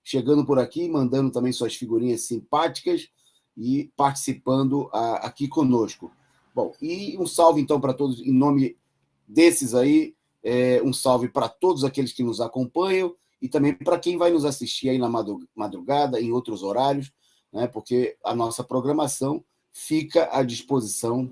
chegando por aqui, mandando também suas figurinhas simpáticas e participando aqui conosco. Bom, e um salve, então, para todos, em nome desses aí, um salve para todos aqueles que nos acompanham e também para quem vai nos assistir aí na madrugada, em outros horários, né, porque a nossa programação fica à disposição,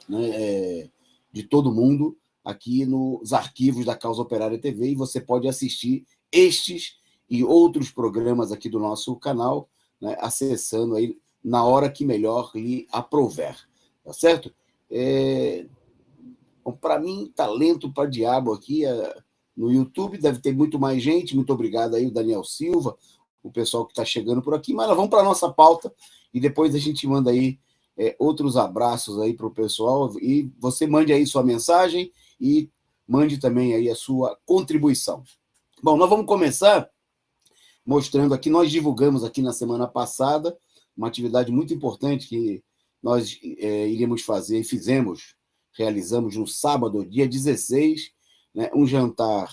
né, de todo mundo aqui nos arquivos da Causa Operária TV, e você pode assistir estes e outros programas aqui do nosso canal, né, acessando aí na hora que melhor lhe aprouver, tá certo? Para mim, talento para diabo aqui no YouTube, deve ter muito mais gente. Muito obrigado aí, o Daniel Silva, o pessoal que está chegando por aqui, mas nós vamos para a nossa pauta e depois a gente manda aí outros abraços aí para o pessoal, e você mande aí sua mensagem e mande também aí a sua contribuição. Bom, nós vamos começar mostrando aqui, nós divulgamos aqui na semana passada uma atividade muito importante que nós iríamos fazer e realizamos no sábado, dia 16, né, um jantar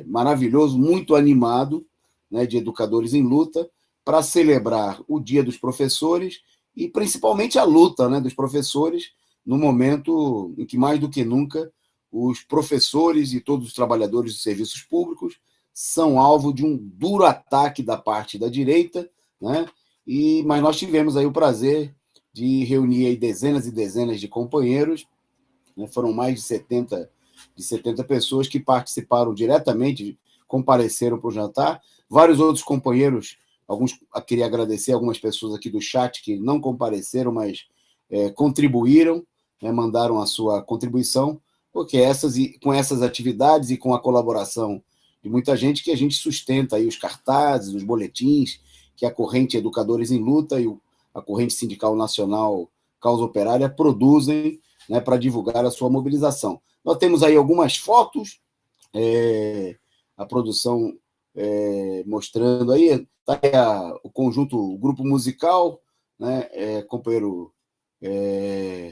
maravilhoso, muito animado, né, de educadores em luta, para celebrar o Dia dos Professores e principalmente a luta, né, dos professores no momento em que, mais do que nunca, os professores e todos os trabalhadores dos serviços públicos são alvo de um duro ataque da parte da direita, né? Mas nós tivemos aí o prazer de reunir aí dezenas e dezenas de companheiros, né? Foram mais de 70 pessoas que participaram diretamente, compareceram para o jantar. Vários outros companheiros, queria agradecer algumas pessoas aqui do chat que não compareceram, mas contribuíram, né? Mandaram a sua contribuição, porque com essas atividades e com a colaboração de muita gente que a gente sustenta aí os cartazes, os boletins que a Corrente Educadores em Luta e a Corrente Sindical Nacional Causa Operária produzem, né, para divulgar a sua mobilização. Nós temos aí algumas fotos, a produção mostrando aí, tá aí o conjunto, o grupo musical, né, companheiro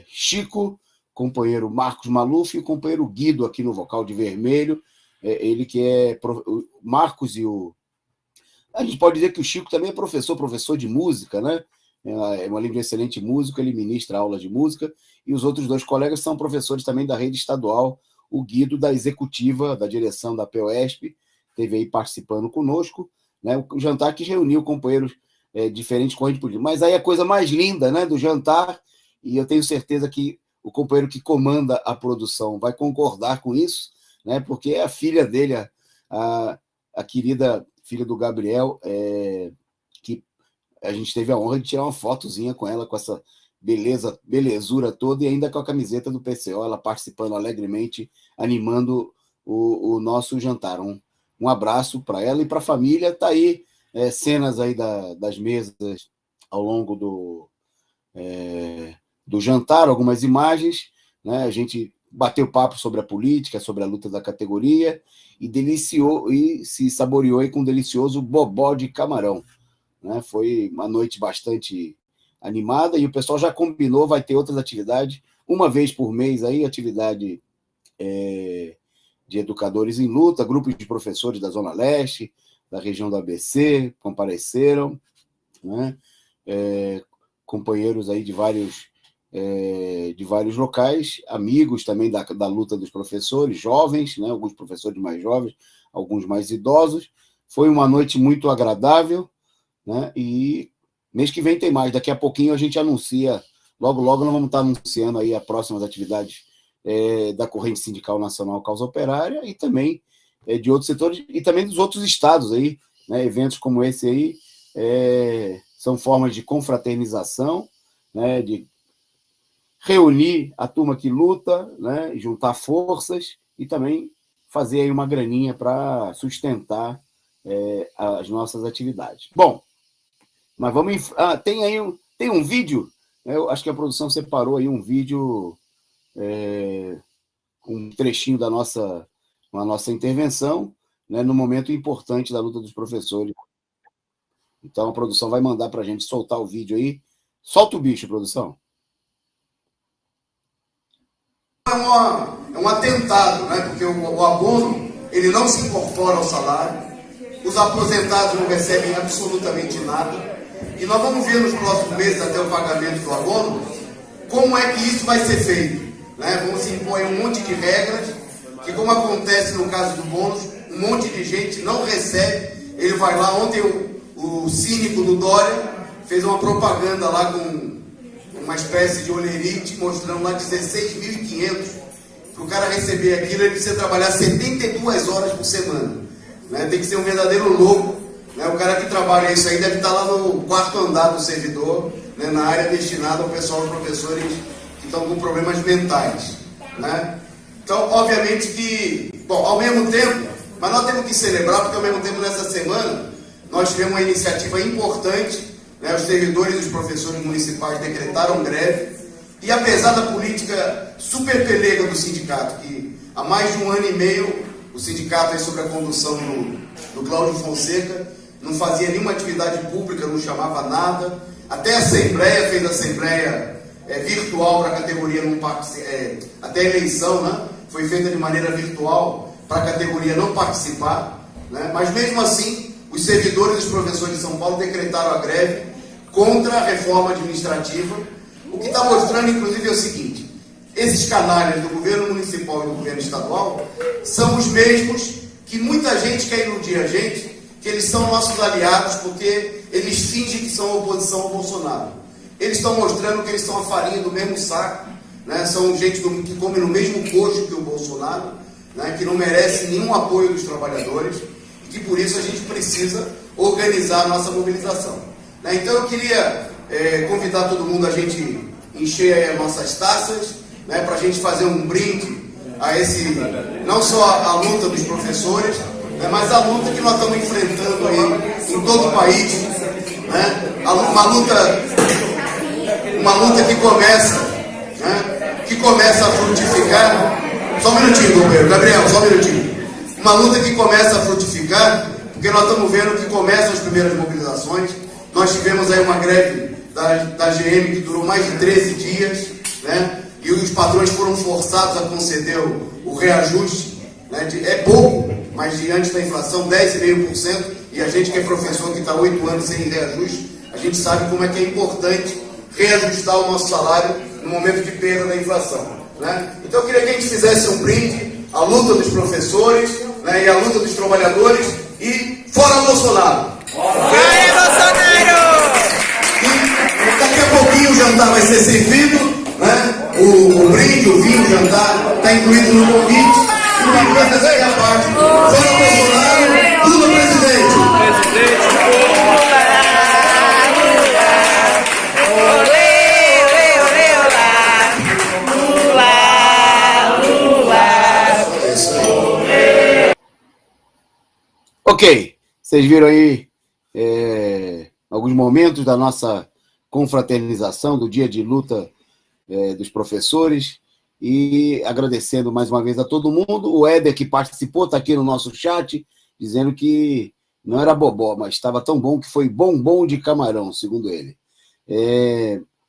Chico, companheiro Marcos Maluf e o companheiro Guido aqui no vocal de vermelho, ele que Marcos e o... A gente pode dizer que o Chico também é professor de música, né? É uma língua de excelente músico, ele ministra aulas de música, e os outros dois colegas são professores também da rede estadual, o Guido da executiva, da direção da POESP, esteve aí participando conosco, né? O jantar que reuniu companheiros diferentes correntes políticas. Mas aí a coisa mais linda, né, do jantar, e eu tenho certeza que o companheiro que comanda a produção vai concordar com isso, né, porque é a filha dele, a querida filha do Gabriel, que a gente teve a honra de tirar uma fotozinha com ela, com essa belezura toda, e ainda com a camiseta do PCO, ela participando alegremente, animando o nosso jantar. Um abraço para ela e para a família. Está aí cenas aí das mesas ao longo do jantar, algumas imagens, né? A gente bateu papo sobre a política, sobre a luta da categoria, e se saboreou aí com um delicioso bobó de camarão, né? Foi uma noite bastante animada, e o pessoal já combinou, vai ter outras atividades, uma vez por mês aí, atividade de educadores em luta, grupos de professores da Zona Leste, da região do ABC, compareceram, né? Companheiros aí de vários locais, amigos também da luta dos professores, jovens, né? Alguns professores mais jovens, alguns mais idosos. Foi uma noite muito agradável, né? E mês que vem tem mais. Daqui a pouquinho a gente anuncia, logo nós vamos estar anunciando aí as próximas atividades da Corrente Sindical Nacional Causa Operária e também de outros setores e também dos outros estados aí, né? Eventos como esse aí são formas de confraternização, né? De reunir a turma que luta, né? Juntar forças e também fazer aí uma graninha para sustentar as nossas atividades. Bom, mas vamos... tem um vídeo, né? Eu acho que a produção separou aí um vídeo, um trechinho da nossa intervenção, né, no momento importante da luta dos professores. Então a produção vai mandar para a gente soltar o vídeo aí. Solta o bicho, produção. É um atentado, né? Porque o abono ele não se incorpora ao salário, os aposentados não recebem absolutamente nada, e nós vamos ver nos próximos meses, até o pagamento do abono, como é que isso vai ser feito, né? Vamos se impor um monte de regras, que como acontece no caso do bônus, um monte de gente não recebe, ele vai lá, ontem o cínico do Dória fez uma propaganda lá com uma espécie de olerite, mostrando lá 16.500, para o cara receber aquilo, ele precisa trabalhar 72 horas por semana, né? Tem que ser um verdadeiro louco, né? O cara que trabalha isso aí deve estar lá no quarto andar do servidor, né? Na área destinada ao pessoal, aos professores que estão com problemas mentais, né? Então, obviamente que, bom, ao mesmo tempo, mas nós temos que celebrar, porque ao mesmo tempo nessa semana nós tivemos uma iniciativa importante, né? Os servidores e os professores municipais decretaram greve, e apesar da política super pelega do sindicato, que há mais de 1 ano e meio o sindicato aí sob a condução do Cláudio Fonseca não fazia nenhuma atividade pública, não chamava nada, até a assembleia, fez assembleia virtual para a categoria, até a eleição, né? Foi feita de maneira virtual para a categoria não participar, né? Mas mesmo assim, os servidores e os professores de São Paulo decretaram a greve contra a reforma administrativa, o que está mostrando, inclusive, é o seguinte: esses canalhas do governo municipal e do governo estadual são os mesmos que muita gente quer iludir a gente, que eles são nossos aliados, porque eles fingem que são oposição ao Bolsonaro. Eles estão mostrando que eles são a farinha do mesmo saco, né? São gente que come no mesmo coxo que o Bolsonaro, né? Que não merece nenhum apoio dos trabalhadores, e que por isso a gente precisa organizar a nossa mobilização, né? Então eu queria convidar todo mundo a gente encher aí as nossas taças, né? Para a gente fazer um brinde a esse, não só a luta dos professores, né? Mas a luta que nós estamos enfrentando aí em todo o país, né? Uma luta que começa, né? Que começa a frutificar. Só um minutinho, companheiro. Gabriel, só um minutinho. Uma luta que começa a frutificar, porque nós estamos vendo que começam as primeiras mobilizações. Nós tivemos aí uma greve da GM que durou mais de 13 dias, né? E os patrões foram forçados a conceder o reajuste, né? É pouco, mas diante da inflação, 10,5%, e a gente que é professor, que está 8 anos sem reajuste, a gente sabe como é que é importante reajustar o nosso salário no momento de perda da inflação, né? Então eu queria que a gente fizesse um brinde à luta dos professores, né? E à luta dos trabalhadores, e fora Bolsonaro! Fora Bolsonaro! E daqui a pouquinho o jantar vai ser servido, né? O brinde, o vinho, o jantar está incluído no convite. E uma coisa daqui a parte: fora Bolsonaro, Lula presidente! Ok, vocês viram aí alguns momentos da nossa confraternização, do dia de luta dos professores, e agradecendo mais uma vez a todo mundo. O Éder, que participou, está aqui no nosso chat, dizendo que não era bobó, mas estava tão bom que foi bombom de camarão, segundo ele.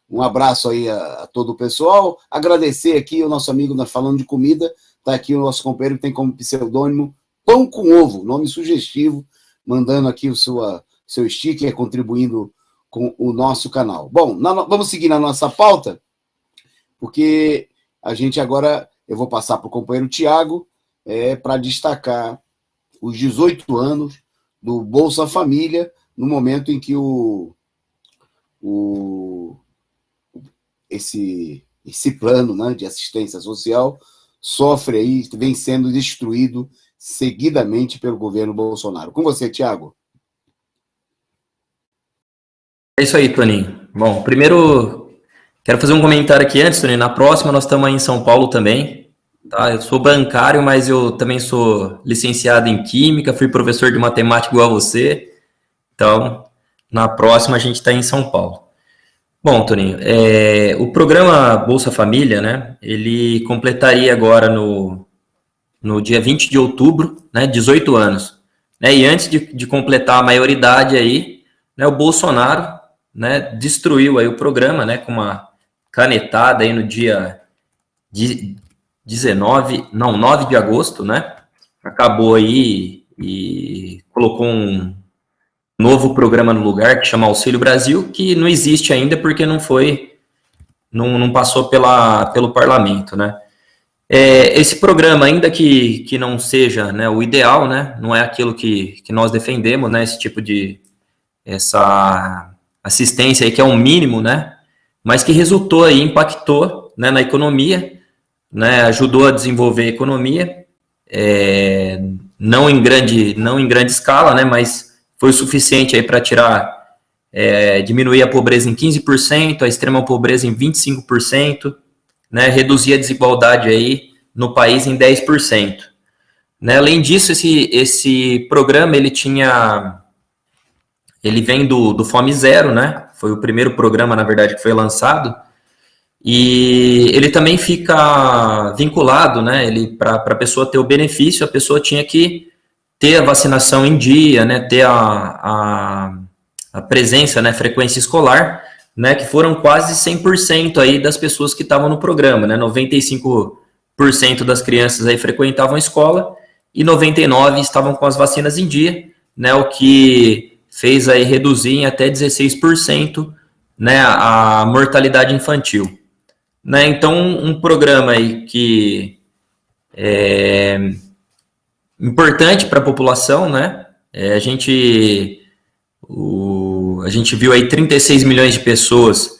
Um abraço aí a todo o pessoal. Agradecer aqui o nosso amigo, nós falando de comida, está aqui o nosso companheiro que tem como pseudônimo Pão com Ovo, nome sugestivo, mandando aqui o seu sticker, contribuindo com o nosso canal. Bom, vamos seguir na nossa pauta, porque a gente agora, eu vou passar para o companheiro Tiago, para destacar os 18 anos do Bolsa Família, no momento em que esse plano, né, de assistência social sofre aí, vem sendo destruído seguidamente pelo governo Bolsonaro. Com você, Tiago. É isso aí, Toninho. Bom, primeiro, quero fazer um comentário aqui antes, Toninho. Na próxima, nós estamos aí em São Paulo também. Tá? Eu sou bancário, mas eu também sou licenciado em Química, fui professor de matemática igual a você. Então, na próxima, a gente está em São Paulo. Bom, Toninho, o programa Bolsa Família, né, ele completaria agora no dia 20 de outubro, né, 18 anos. Né, e antes de completar a maioridade aí, né, o Bolsonaro, né, destruiu aí o programa, né, com uma canetada aí no dia 9 de agosto, né, acabou aí e colocou um novo programa no lugar que chama Auxílio Brasil, que não existe ainda porque não passou pelo parlamento, né? Esse programa, ainda que não seja, né, o ideal, né, não é aquilo que nós defendemos, né, esse tipo de essa assistência aí que é um mínimo, né, mas que resultou aí, impactou, né, na economia, né, ajudou a desenvolver a economia, não em grande escala, né, mas foi o suficiente aí para diminuir a pobreza em 15%, a extrema pobreza em 25%, né, reduzir a desigualdade aí no país em 10%. Né, além disso, esse programa ele vem do Fome Zero, né, foi o primeiro programa, na verdade, que foi lançado, e ele também fica vinculado, né, para a pessoa ter o benefício, a pessoa tinha que ter a vacinação em dia, né, ter a presença, né, frequência escolar, né, que foram quase 100% aí das pessoas que estavam no programa, né, 95% das crianças aí frequentavam a escola e 99% estavam com as vacinas em dia, né, o que fez aí reduzir em até 16%, né, a mortalidade infantil. Né, então, um programa aí que é importante para a população, né, a gente viu aí 36 milhões de pessoas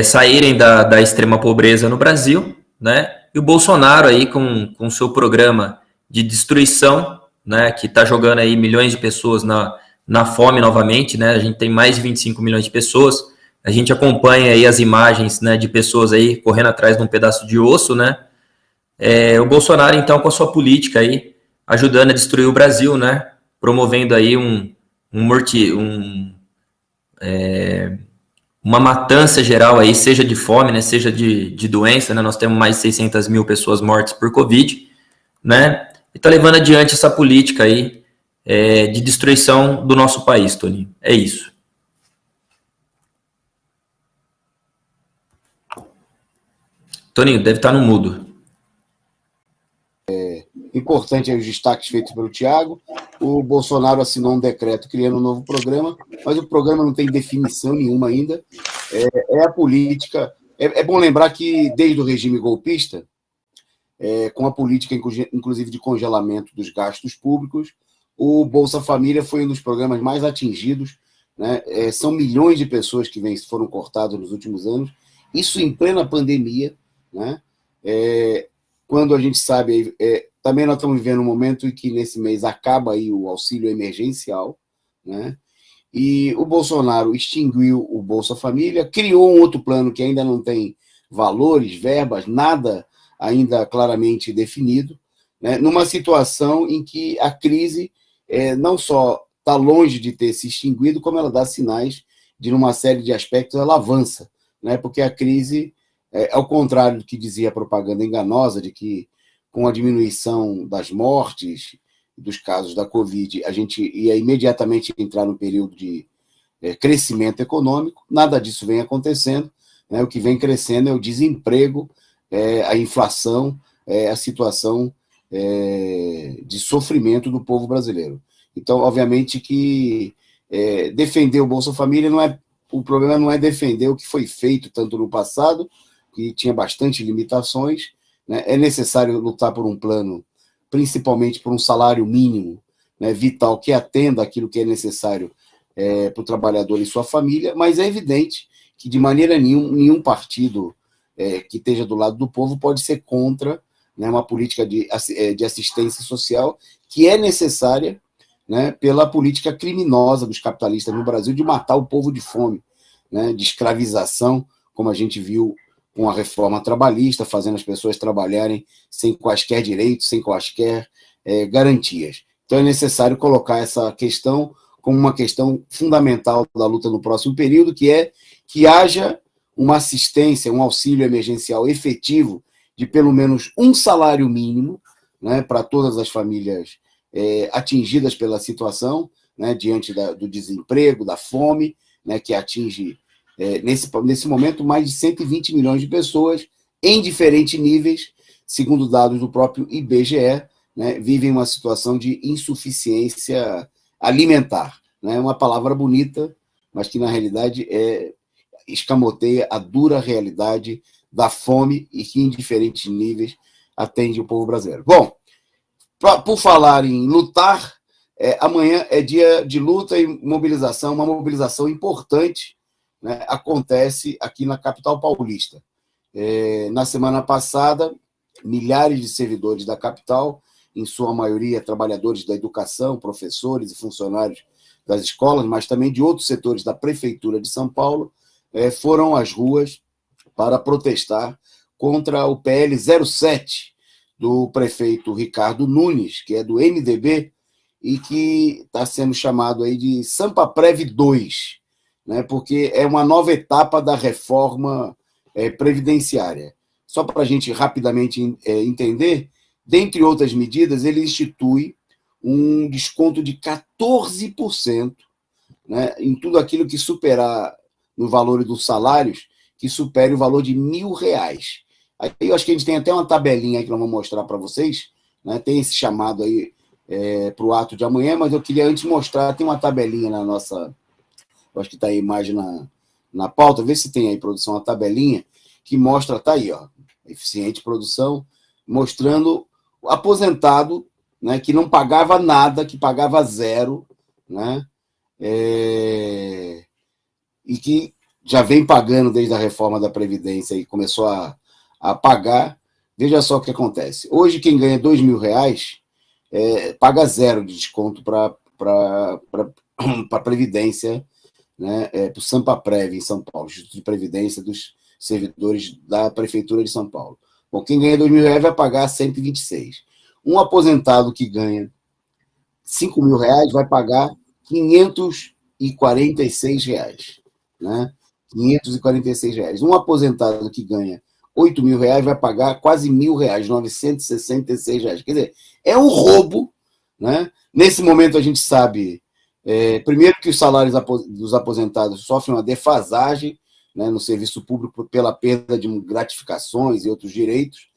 saírem da extrema pobreza no Brasil, né? E o Bolsonaro aí com seu programa de destruição, né? Que está jogando aí milhões de pessoas na fome novamente, né? A gente tem mais de 25 milhões de pessoas. A gente acompanha aí as imagens, né? De pessoas aí correndo atrás de um pedaço de osso, né? O Bolsonaro então com a sua política aí ajudando a destruir o Brasil, né? Promovendo aí uma matança geral aí, seja de fome, né, seja de doença, né, nós temos mais de 600 mil pessoas mortas por Covid, né, e está levando adiante essa política aí de destruição do nosso país, Toninho. É isso. Toninho, deve estar no mudo. Importante aí os destaques feitos pelo Tiago. O Bolsonaro assinou um decreto criando um novo programa, mas o programa não tem definição nenhuma ainda. A política. É bom lembrar que, desde o regime golpista, com a política, inclusive, de congelamento dos gastos públicos, o Bolsa Família foi um dos programas mais atingidos. Né? São milhões de pessoas que foram cortadas nos últimos anos, isso em plena pandemia, né? Quando a gente sabe, também nós estamos vivendo um momento em que nesse mês acaba aí o auxílio emergencial, né? E o Bolsonaro extinguiu o Bolsa Família, criou um outro plano que ainda não tem valores, verbas, nada ainda claramente definido, né? Numa situação em que a crise não só está longe de ter se extinguido, como ela dá sinais de, numa série de aspectos, ela avança, né? Porque a crise, ao contrário do que dizia a propaganda enganosa, de que com a diminuição das mortes, dos casos da Covid, a gente ia imediatamente entrar no período de crescimento econômico, nada disso vem acontecendo, né? O que vem crescendo é o desemprego, a inflação, a situação de sofrimento do povo brasileiro. Então, obviamente que defender o Bolsa Família o problema não é defender o que foi feito tanto no passado, que tinha bastante limitações, né? É necessário lutar por um plano, principalmente por um salário mínimo, né, vital, que atenda aquilo que é necessário para o trabalhador e sua família, mas é evidente que, de maneira nenhum partido que esteja do lado do povo pode ser contra, né, uma política de assistência social que é necessária, né, pela política criminosa dos capitalistas no Brasil de matar o povo de fome, né, de escravização, como a gente viu com a reforma trabalhista, fazendo as pessoas trabalharem sem quaisquer direitos, sem quaisquer garantias. Então é necessário colocar essa questão como uma questão fundamental da luta no próximo período, que é que haja uma assistência, um auxílio emergencial efetivo de pelo menos um salário mínimo, né, para todas as famílias atingidas pela situação, né, diante do desemprego, da fome, né, que atinge, nesse momento, mais de 120 milhões de pessoas em diferentes níveis, segundo dados do próprio IBGE, né, vivem uma situação de insuficiência alimentar. Né? Uma palavra bonita, mas que, na realidade, escamoteia a dura realidade da fome e que, em diferentes níveis, atende o povo brasileiro. Bom, por falar em lutar, amanhã é dia de luta e mobilização, uma mobilização importante, né, acontece aqui na capital paulista. Na semana passada, milhares de servidores da capital, em sua maioria trabalhadores da educação, professores e funcionários das escolas, mas também de outros setores da Prefeitura de São Paulo, foram às ruas para protestar contra o PL 07 do prefeito Ricardo Nunes, que é do MDB, e que está sendo chamado aí de Sampaprev 2, né, porque é uma nova etapa da reforma previdenciária. Só para a gente rapidamente entender, dentre outras medidas, ele institui um desconto de 14%, né, em tudo aquilo que superar no valor dos salários, que supere o valor de R$1.000. Aí eu acho que a gente tem até uma tabelinha aí que nós vamos mostrar para vocês, né, tem esse chamado aí para o ato de amanhã, mas eu queria antes mostrar, tem uma tabelinha na nossa, eu acho que está a imagem na pauta, vê se tem aí, produção, uma tabelinha que mostra, está aí, ó, eficiente produção, mostrando o aposentado, né, que não pagava nada, que pagava zero, né, e que já vem pagando desde a reforma da Previdência e começou a pagar. Veja só o que acontece. Hoje, quem ganha R$2.000 paga zero de desconto para a Previdência, né, para o Sampaprev em São Paulo, Instituto de Previdência dos servidores da Prefeitura de São Paulo. Bom, quem ganha R$2.000 vai pagar 126. Um aposentado que ganha R$5.000 vai pagar R$546, né? R$546. Um aposentado que ganha R$8.000 vai pagar quase R$1.000, R$966. Quer dizer, é um roubo, né? Nesse momento a gente sabe, primeiro que os salários dos aposentados sofrem uma defasagem, né, no serviço público pela perda de gratificações e outros direitos,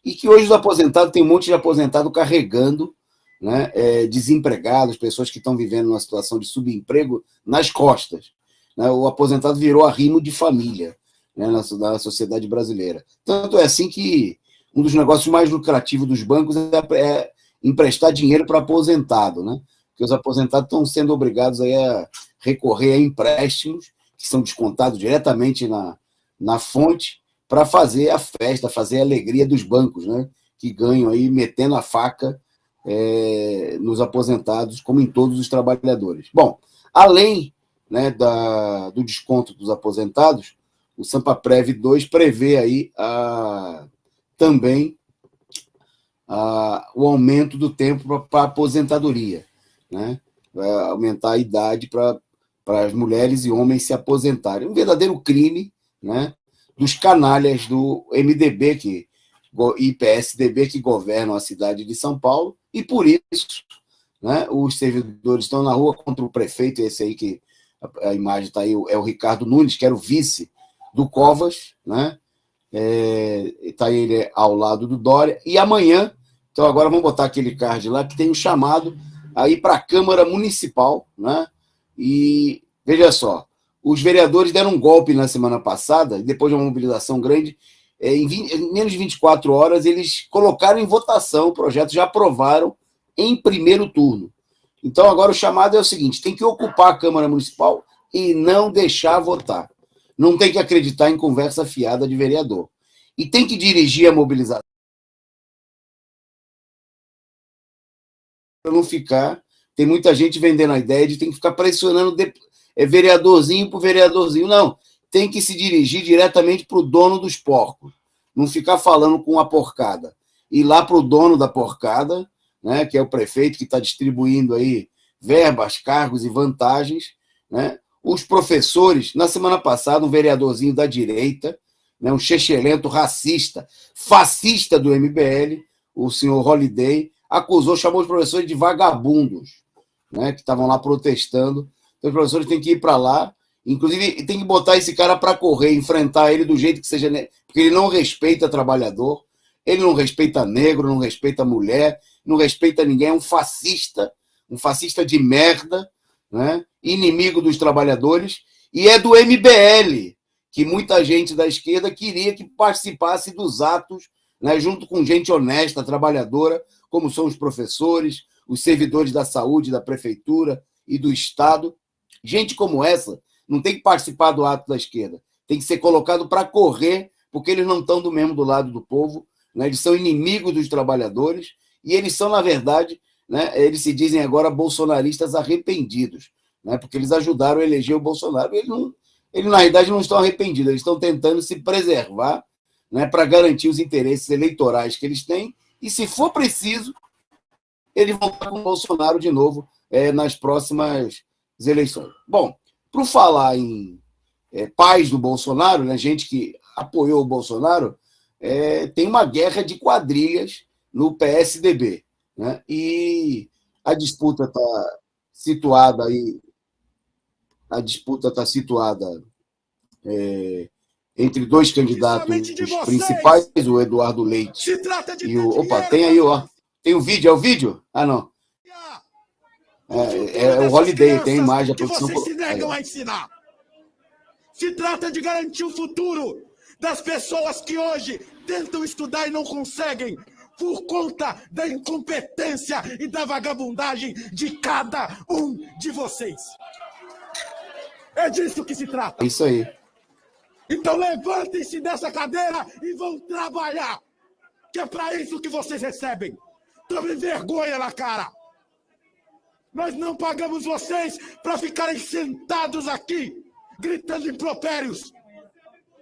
e que hoje os aposentados, tem um monte de aposentado carregando, né, desempregados, pessoas que estão vivendo uma situação de subemprego nas costas. Né, o aposentado virou arrimo de família, né, na sociedade brasileira. Tanto é assim que um dos negócios mais lucrativos dos bancos é emprestar dinheiro para aposentado, né, porque os aposentados estão sendo obrigados aí a recorrer a empréstimos que são descontados diretamente na fonte para fazer a festa, fazer a alegria dos bancos, né, que ganham aí metendo a faca nos aposentados, como em todos os trabalhadores. Bom, além, né, do desconto dos aposentados, o Sampaprev 2 prevê aí também o aumento do tempo para aposentadoria, né? Vai aumentar a idade para as mulheres e homens se aposentarem. Um verdadeiro crime, né, dos canalhas do MDB e PSDB que governam a cidade de São Paulo, e por isso, né, os servidores estão na rua contra o prefeito, esse aí que a imagem está aí, é o Ricardo Nunes, que era o vice do Covas, né? Está ele ao lado do Dória, e amanhã, então agora vamos botar aquele card lá, que tem um chamado aí para a Câmara Municipal, né? E veja só, os vereadores deram um golpe na semana passada, depois de uma mobilização grande, em menos de 24 horas, eles colocaram em votação o projeto, já aprovaram em primeiro turno. Então, agora o chamado é o seguinte, tem que ocupar a Câmara Municipal e não deixar votar. Não tem que acreditar em conversa fiada de vereador. E tem que dirigir a mobilização para não ficar... Tem muita gente vendendo a ideia de tem que ficar pressionando vereadorzinho por vereadorzinho. Não, tem que se dirigir diretamente para o dono dos porcos. Não ficar falando com a porcada. Ir lá para o dono da porcada, né, que é o prefeito que está distribuindo aí verbas, cargos e vantagens, né? Os professores, na semana passada, um vereadorzinho da direita, né, um chechelento racista, fascista do MBL, o senhor Holliday, chamou os professores de vagabundos, né, que estavam lá protestando. Então, os professores têm que ir para lá, inclusive tem que botar esse cara para correr, enfrentar ele do jeito que seja, porque ele não respeita trabalhador, ele não respeita negro, não respeita mulher, não respeita ninguém, é um fascista de merda, né? Inimigo dos trabalhadores, e é do MBL, que muita gente da esquerda queria que participasse dos atos, né, junto com gente honesta, trabalhadora, como são os professores, os servidores da saúde, da prefeitura e do Estado. Gente como essa não tem que participar do ato da esquerda, tem que ser colocado para correr, porque eles não estão do lado do povo, né? Eles são inimigos dos trabalhadores e eles são, na verdade, né, eles se dizem agora bolsonaristas arrependidos, né, porque eles ajudaram a eleger o Bolsonaro. Eles, na realidade, não estão arrependidos, eles estão tentando se preservar, né, para garantir os interesses eleitorais que eles têm, e, se for preciso, eles vão estar com o Bolsonaro de novo nas próximas eleições. Bom, para falar em pais do Bolsonaro, né, gente que apoiou o Bolsonaro, tem uma guerra de quadrilhas no PSDB, né? E a disputa está situada aí, entre dois candidatos principais, o Eduardo Leite e o... Opa, tem aí, ó. Tem o vídeo, é o vídeo? Ah, não. É o Holiday, tem a imagem, a produção... Que vocês se negam a ensinar. Se trata de garantir o futuro das pessoas que hoje tentam estudar e não conseguem, por conta da incompetência e da vagabundagem de cada um de vocês. É disso que se trata. É isso aí. Então levantem-se dessa cadeira e vão trabalhar. Que é para isso que vocês recebem. Tomem vergonha na cara. Nós não pagamos vocês para ficarem sentados aqui, gritando impropérios.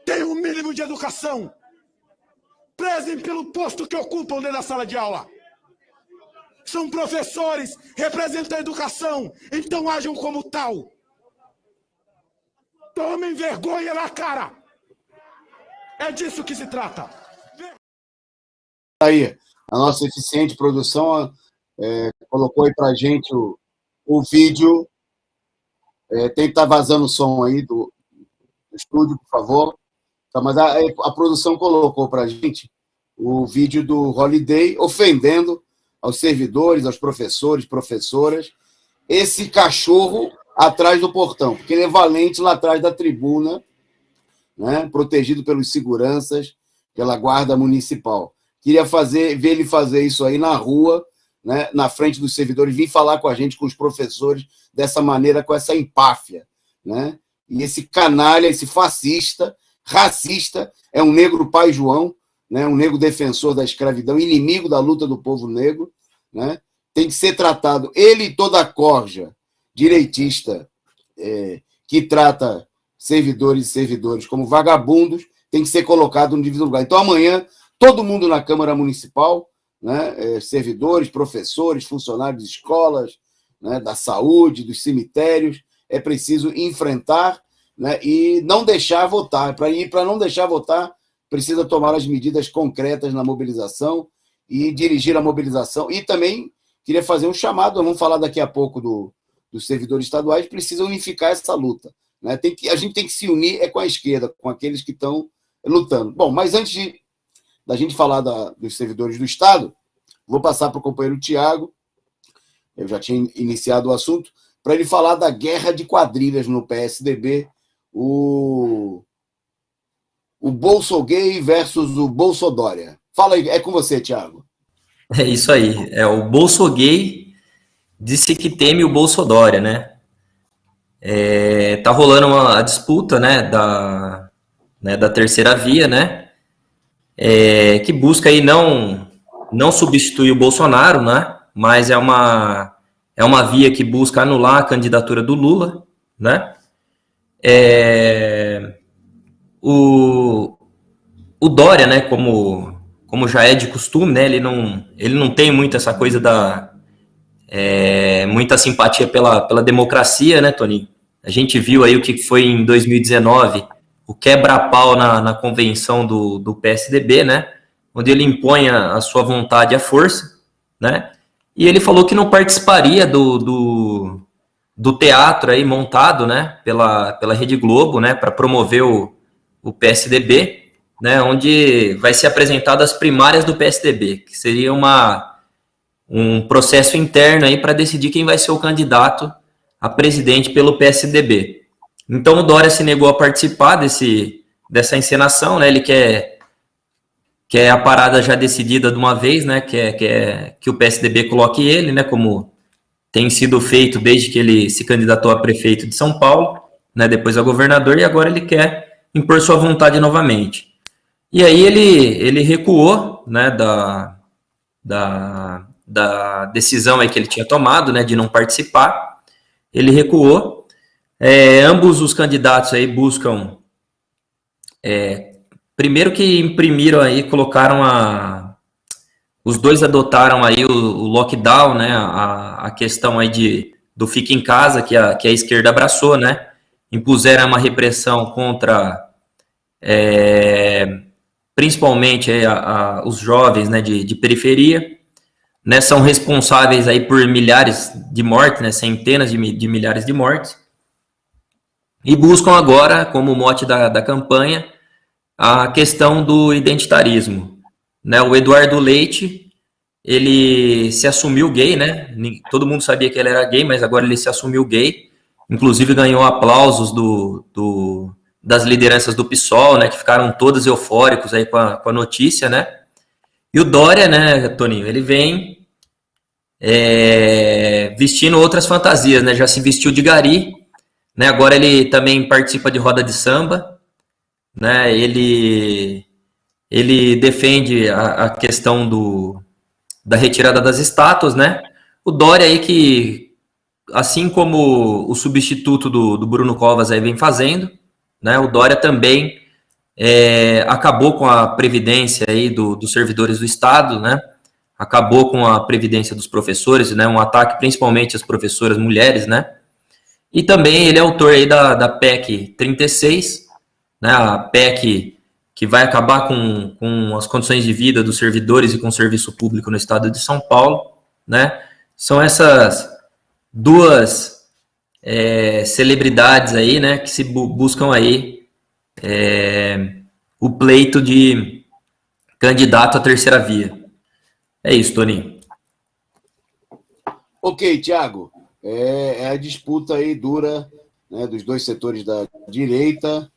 Tenham um mínimo de educação. Prezem pelo posto que ocupam dentro da sala de aula. São professores, representam a educação, então ajam como tal. Tomem vergonha na cara. É disso que se trata. Aí, a nossa eficiente produção colocou aí pra gente o vídeo. Tem que estar vazando o som aí do estúdio, por favor. Tá, mas a produção colocou para a gente o vídeo do Holiday ofendendo aos servidores, aos professores, professoras, esse cachorro atrás do portão, porque ele é valente lá atrás da tribuna, né, protegido pelos seguranças, pela guarda municipal. Queria ver ele fazer isso aí na rua, né, na frente dos servidores, vir falar com a gente, com os professores, dessa maneira, com essa empáfia, né? E esse canalha, esse fascista, racista, é um negro pai João, né, um negro defensor da escravidão, inimigo da luta do povo negro, né, tem que ser tratado, ele e toda a corja direitista que trata servidores e servidores como vagabundos, tem que ser colocado no devido lugar. Então, amanhã, todo mundo na Câmara Municipal, né, servidores, professores, funcionários de escolas, né, da saúde, dos cemitérios, é preciso enfrentar, né, e não deixar votar. Para não deixar votar, precisa tomar as medidas concretas na mobilização e dirigir a mobilização. E também queria fazer um chamado, vamos falar daqui a pouco dos servidores estaduais, precisam unificar essa luta, né? A gente tem que se unir com a esquerda, com aqueles que estão lutando. Bom, mas antes da gente falar dos servidores do Estado, vou passar para o companheiro Tiago, eu já tinha iniciado o assunto, para ele falar da guerra de quadrilhas no PSDB, o Bolsogay versus o Bolsodória. Fala aí, é com você, Tiago. É isso aí. O Bolsogay disse que teme o Bolsodória, né? Tá rolando a disputa, né, da terceira via, né? Que busca aí não substituir o Bolsonaro, né? Mas é uma via que busca anular a candidatura do Lula, né? O Dória, né, como já é de costume, né, ele não tem muito essa coisa muita simpatia pela democracia, né, Toninho? A gente viu aí o que foi em 2019, o quebra-pau na convenção do PSDB, né, onde ele impõe a sua vontade à força, né, e ele falou que não participaria do teatro aí montado, né, pela Rede Globo, né, para promover o PSDB, né, onde vai ser apresentado as primárias do PSDB, que seria uma um processo interno aí para decidir quem vai ser o candidato a presidente pelo PSDB. Então o Dória se negou a participar dessa encenação, né? Ele quer a parada já decidida de uma vez, né? Quer que o PSDB coloque ele, né? Como tem sido feito desde que ele se candidatou a prefeito de São Paulo, né? Depois a governador, e agora ele quer impor sua vontade novamente. E aí ele recuou, né? Da decisão aí que ele tinha tomado, né? De não participar. Ele recuou. Ambos os candidatos aí buscam, primeiro que imprimiram aí, colocaram os dois adotaram aí o lockdown, né, a questão aí do fica em casa, que a esquerda abraçou, né, impuseram uma repressão contra, principalmente os jovens, né, de periferia, né, são responsáveis aí por milhares de mortes, né, centenas de milhares de mortes, e buscam agora, como mote da campanha, a questão do identitarismo. Né? O Eduardo Leite, ele se assumiu gay, né? Todo mundo sabia que ele era gay, mas agora ele se assumiu gay. Inclusive ganhou aplausos das lideranças do PSOL, né? Que ficaram todos eufóricos aí com a notícia, né? E o Dória, né, Toninho, ele vem vestindo outras fantasias, né? Já se vestiu de gari, né? Agora ele também participa de roda de samba, né? Ele defende a questão da retirada das estátuas, né? O Dória aí que, assim como o substituto do Bruno Covas aí vem fazendo, né? O Dória também acabou com a previdência aí dos servidores do Estado, né? Acabou com a previdência dos professores, né? Um ataque principalmente às professoras mulheres, né? E também ele é autor aí da PEC 36, né? A PEC que vai acabar com as condições de vida dos servidores e com o serviço público no estado de São Paulo, né? São essas duas celebridades aí, né, que se buscam aí o pleito de candidato à terceira via. É isso, Toninho. Ok, Thiago. A disputa aí dura, né, dos dois setores da direita,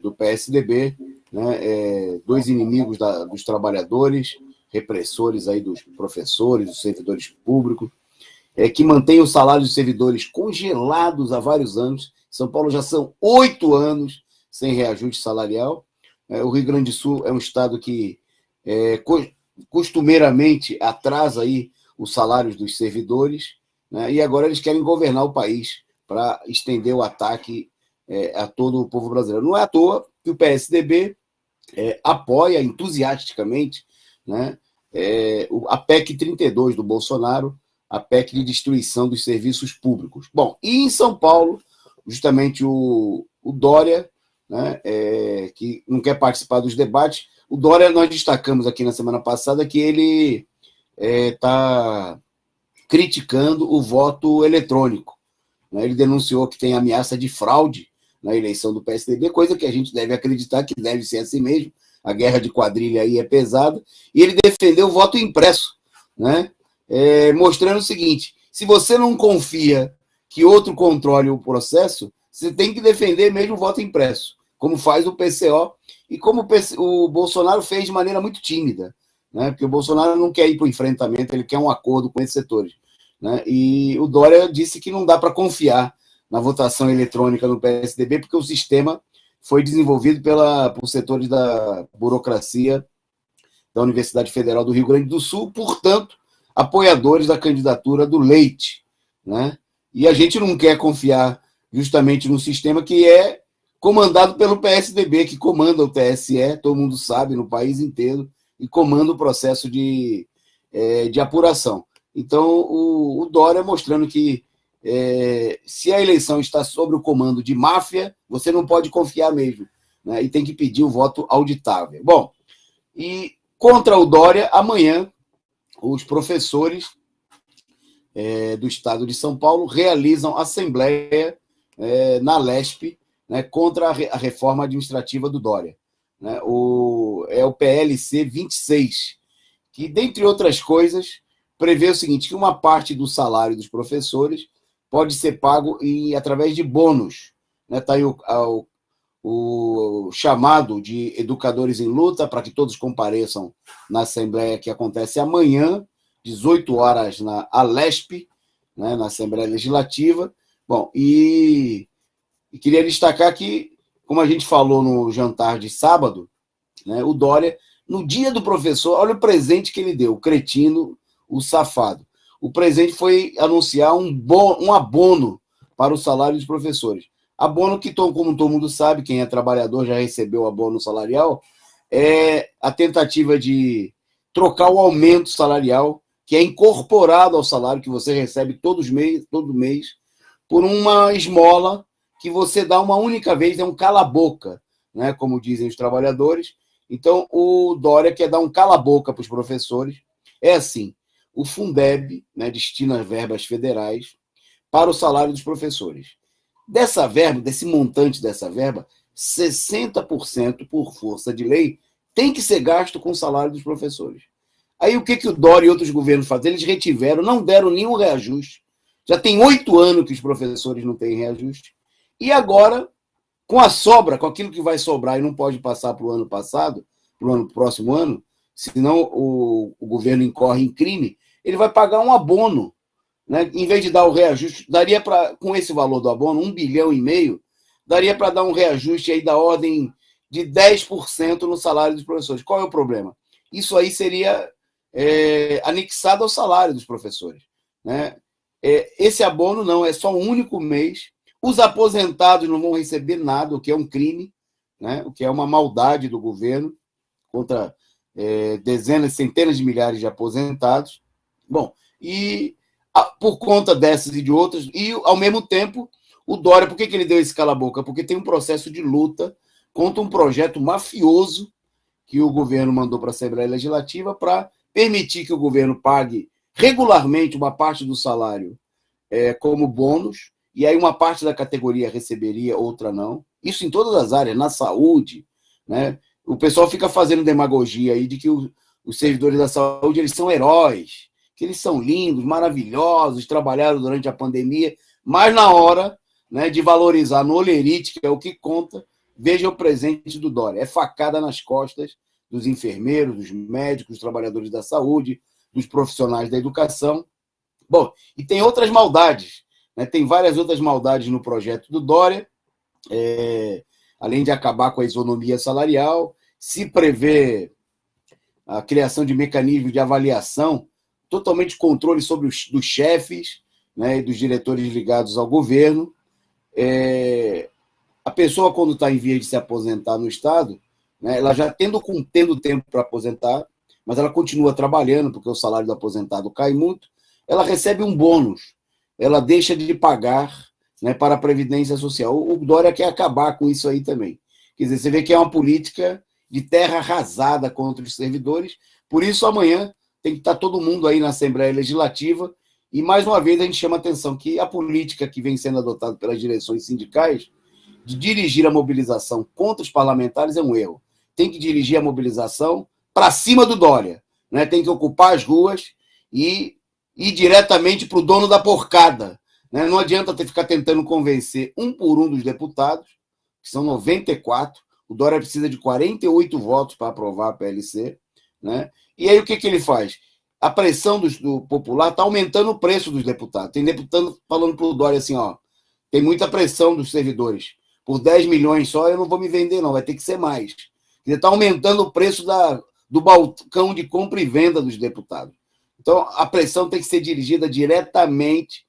do PSDB, né, dois inimigos dos trabalhadores, repressores aí dos professores, dos servidores públicos, que mantém o salário dos servidores congelados há vários anos. São Paulo já são 8 anos sem reajuste salarial. O Rio Grande do Sul é um estado que costumeiramente atrasa aí os salários dos servidores, né, e agora eles querem governar o país para estender o ataque a todo o povo brasileiro. Não é à toa que o PSDB apoia entusiasticamente, né, a PEC 32 do Bolsonaro, a PEC de destruição dos serviços públicos. Bom, e em São Paulo, justamente o Dória, né, que não quer participar dos debates. O Dória, nós destacamos aqui na semana passada que ele está criticando o voto eletrônico, né? Ele denunciou que tem ameaça de fraude na eleição do PSDB, coisa que a gente deve acreditar que deve ser assim mesmo. A guerra de quadrilha aí é pesada. E ele defendeu o voto impresso, né? Mostrando o seguinte: se você não confia que outro controle o processo, você tem que defender mesmo o voto impresso, como faz o PCO e como o Bolsonaro fez de maneira muito tímida, né? Porque o Bolsonaro não quer ir para o enfrentamento, ele quer um acordo com esses setores, né? E o Dória disse que não dá para confiar na votação eletrônica no PSDB, porque o sistema foi desenvolvido por setores da burocracia da Universidade Federal do Rio Grande do Sul, portanto, apoiadores da candidatura do Leite, né? E a gente não quer confiar justamente num sistema que é comandado pelo PSDB, que comanda o TSE, todo mundo sabe, no país inteiro, e comanda o processo de apuração. Então, o Dória mostrando que se a eleição está sob o comando de máfia, você não pode confiar mesmo, né? E tem que pedir o voto auditável. Bom, e contra o Dória, amanhã, os professores do estado de São Paulo realizam assembleia na Lesp, né, contra a reforma administrativa do Dória, né? É o PLC 26, que, dentre outras coisas, prevê o seguinte, que uma parte do salário dos professores pode ser pago através de bônus. Está aí o chamado de Educadores em Luta, para que todos compareçam na Assembleia que acontece amanhã, 18 horas na Alesp, né, na Assembleia Legislativa. Bom, e queria destacar que, como a gente falou no jantar de sábado, né, o Dória, no dia do professor, olha o presente que ele deu, o cretino, o safado. O presente foi anunciar um abono para o salário dos professores. Abono que, como todo mundo sabe, quem é trabalhador já recebeu abono salarial, é a tentativa de trocar o aumento salarial, que é incorporado ao salário que você recebe todo mês, por uma esmola que você dá uma única vez, é um cala-boca, né, como dizem os trabalhadores. Então, o Dória quer dar um cala-boca para os professores. É assim, o Fundeb, né, destina verbas federais para o salário dos professores. Dessa verba, desse montante dessa verba, 60% por força de lei tem que ser gasto com o salário dos professores. Aí o que o Dória e outros governos fazem? Eles retiveram, não deram nenhum reajuste. Já tem 8 anos que os professores não têm reajuste. E agora, com a sobra, com aquilo que vai sobrar e não pode passar para o ano passado, para o próximo ano, senão o governo incorre em crime, ele vai pagar um abono. Né? Em vez de dar o reajuste, daria para, com esse valor do abono, 1,5 bilhão, daria para dar um reajuste aí da ordem de 10% no salário dos professores. Qual é o problema? Isso aí seria anexado ao salário dos professores. Né? Esse abono não, é só um único mês. Os aposentados não vão receber nada, o que é um crime, né? O que é uma maldade do governo contra dezenas, centenas de milhares de aposentados. Bom, e por conta dessas e de outras, e ao mesmo tempo, o Dória, por que ele deu esse cala-boca? Porque tem um processo de luta contra um projeto mafioso que o governo mandou para a Assembleia Legislativa para permitir que o governo pague regularmente uma parte do salário como bônus, e aí uma parte da categoria receberia, outra não. Isso em todas as áreas, na saúde, né? O pessoal fica fazendo demagogia aí de que os servidores da saúde eles são heróis, que eles são lindos, maravilhosos, trabalharam durante a pandemia, mas na hora, né, de valorizar no olerite, que é o que conta, veja o presente do Dória. É facada nas costas dos enfermeiros, dos médicos, dos trabalhadores da saúde, dos profissionais da educação. Bom, e tem outras maldades, né? Tem várias outras maldades no projeto do Dória, além de acabar com a isonomia salarial, se prevê a criação de mecanismos de avaliação, totalmente controle sobre dos chefes, né, e dos diretores ligados ao governo. A pessoa, quando está em vias de se aposentar no Estado, né, ela já tendo tempo para aposentar, mas ela continua trabalhando, porque o salário do aposentado cai muito, ela recebe um bônus, ela deixa de pagar, né, para a Previdência Social. O Dória quer acabar com isso aí também. Quer dizer, você vê que é uma política de terra arrasada contra os servidores, por isso amanhã tem que estar todo mundo aí na Assembleia Legislativa, e mais uma vez a gente chama a atenção que a política que vem sendo adotada pelas direções sindicais de dirigir a mobilização contra os parlamentares é um erro. Tem que dirigir a mobilização para cima do Dória, né? Tem que ocupar as ruas e ir diretamente para o dono da porcada. Né? Não adianta ficar tentando convencer um por um dos deputados, que são 94, o Dória precisa de 48 votos para aprovar a PLC, né? E aí o que ele faz? A pressão do popular está aumentando o preço dos deputados. Tem deputado falando para o Dória assim, ó, tem muita pressão dos servidores. Por 10 milhões só eu não vou me vender, não, vai ter que ser mais. Ele está aumentando o preço do balcão de compra e venda dos deputados. Então, a pressão tem que ser dirigida diretamente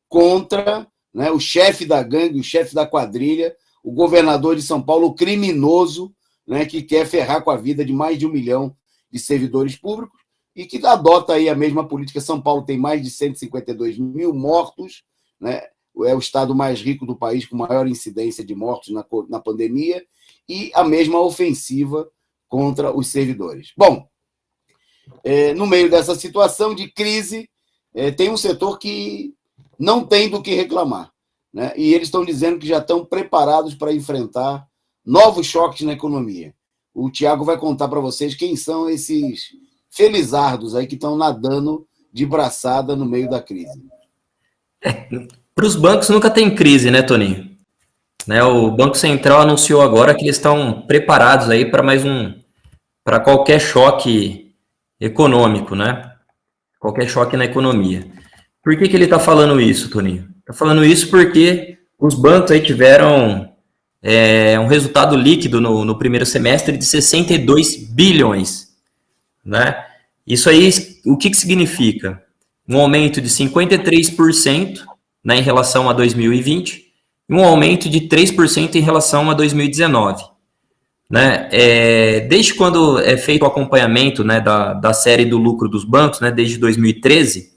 contra, né, o chefe da gangue, o chefe da quadrilha, o governador de São Paulo, o criminoso, né, que quer ferrar com a vida de mais de 1 milhão de servidores públicos e que adota aí a mesma política. São Paulo tem mais de 152 mil mortos, né, é o estado mais rico do país, com maior incidência de mortos na pandemia, e a mesma ofensiva contra os servidores. Bom, no meio dessa situação de crise, tem um setor que não tem do que reclamar, né? E eles estão dizendo que já estão preparados para enfrentar novos choques na economia. O Tiago vai contar para vocês quem são esses felizardos aí que estão nadando de braçada no meio da crise. Para os bancos nunca tem crise, né, Toninho? Né, o Banco Central anunciou agora que eles estão preparados aí para qualquer choque econômico, né? Qualquer choque na economia. Por que ele está falando isso, Toninho? Está falando isso porque os bancos aí tiveram um resultado líquido no primeiro semestre de 62 bilhões, né? Isso aí, o que significa? Um aumento de 53%, né, em relação a 2020, e um aumento de 3% em relação a 2019. Né? Desde quando é feito o acompanhamento, né, da série do lucro dos bancos, né, desde 2013,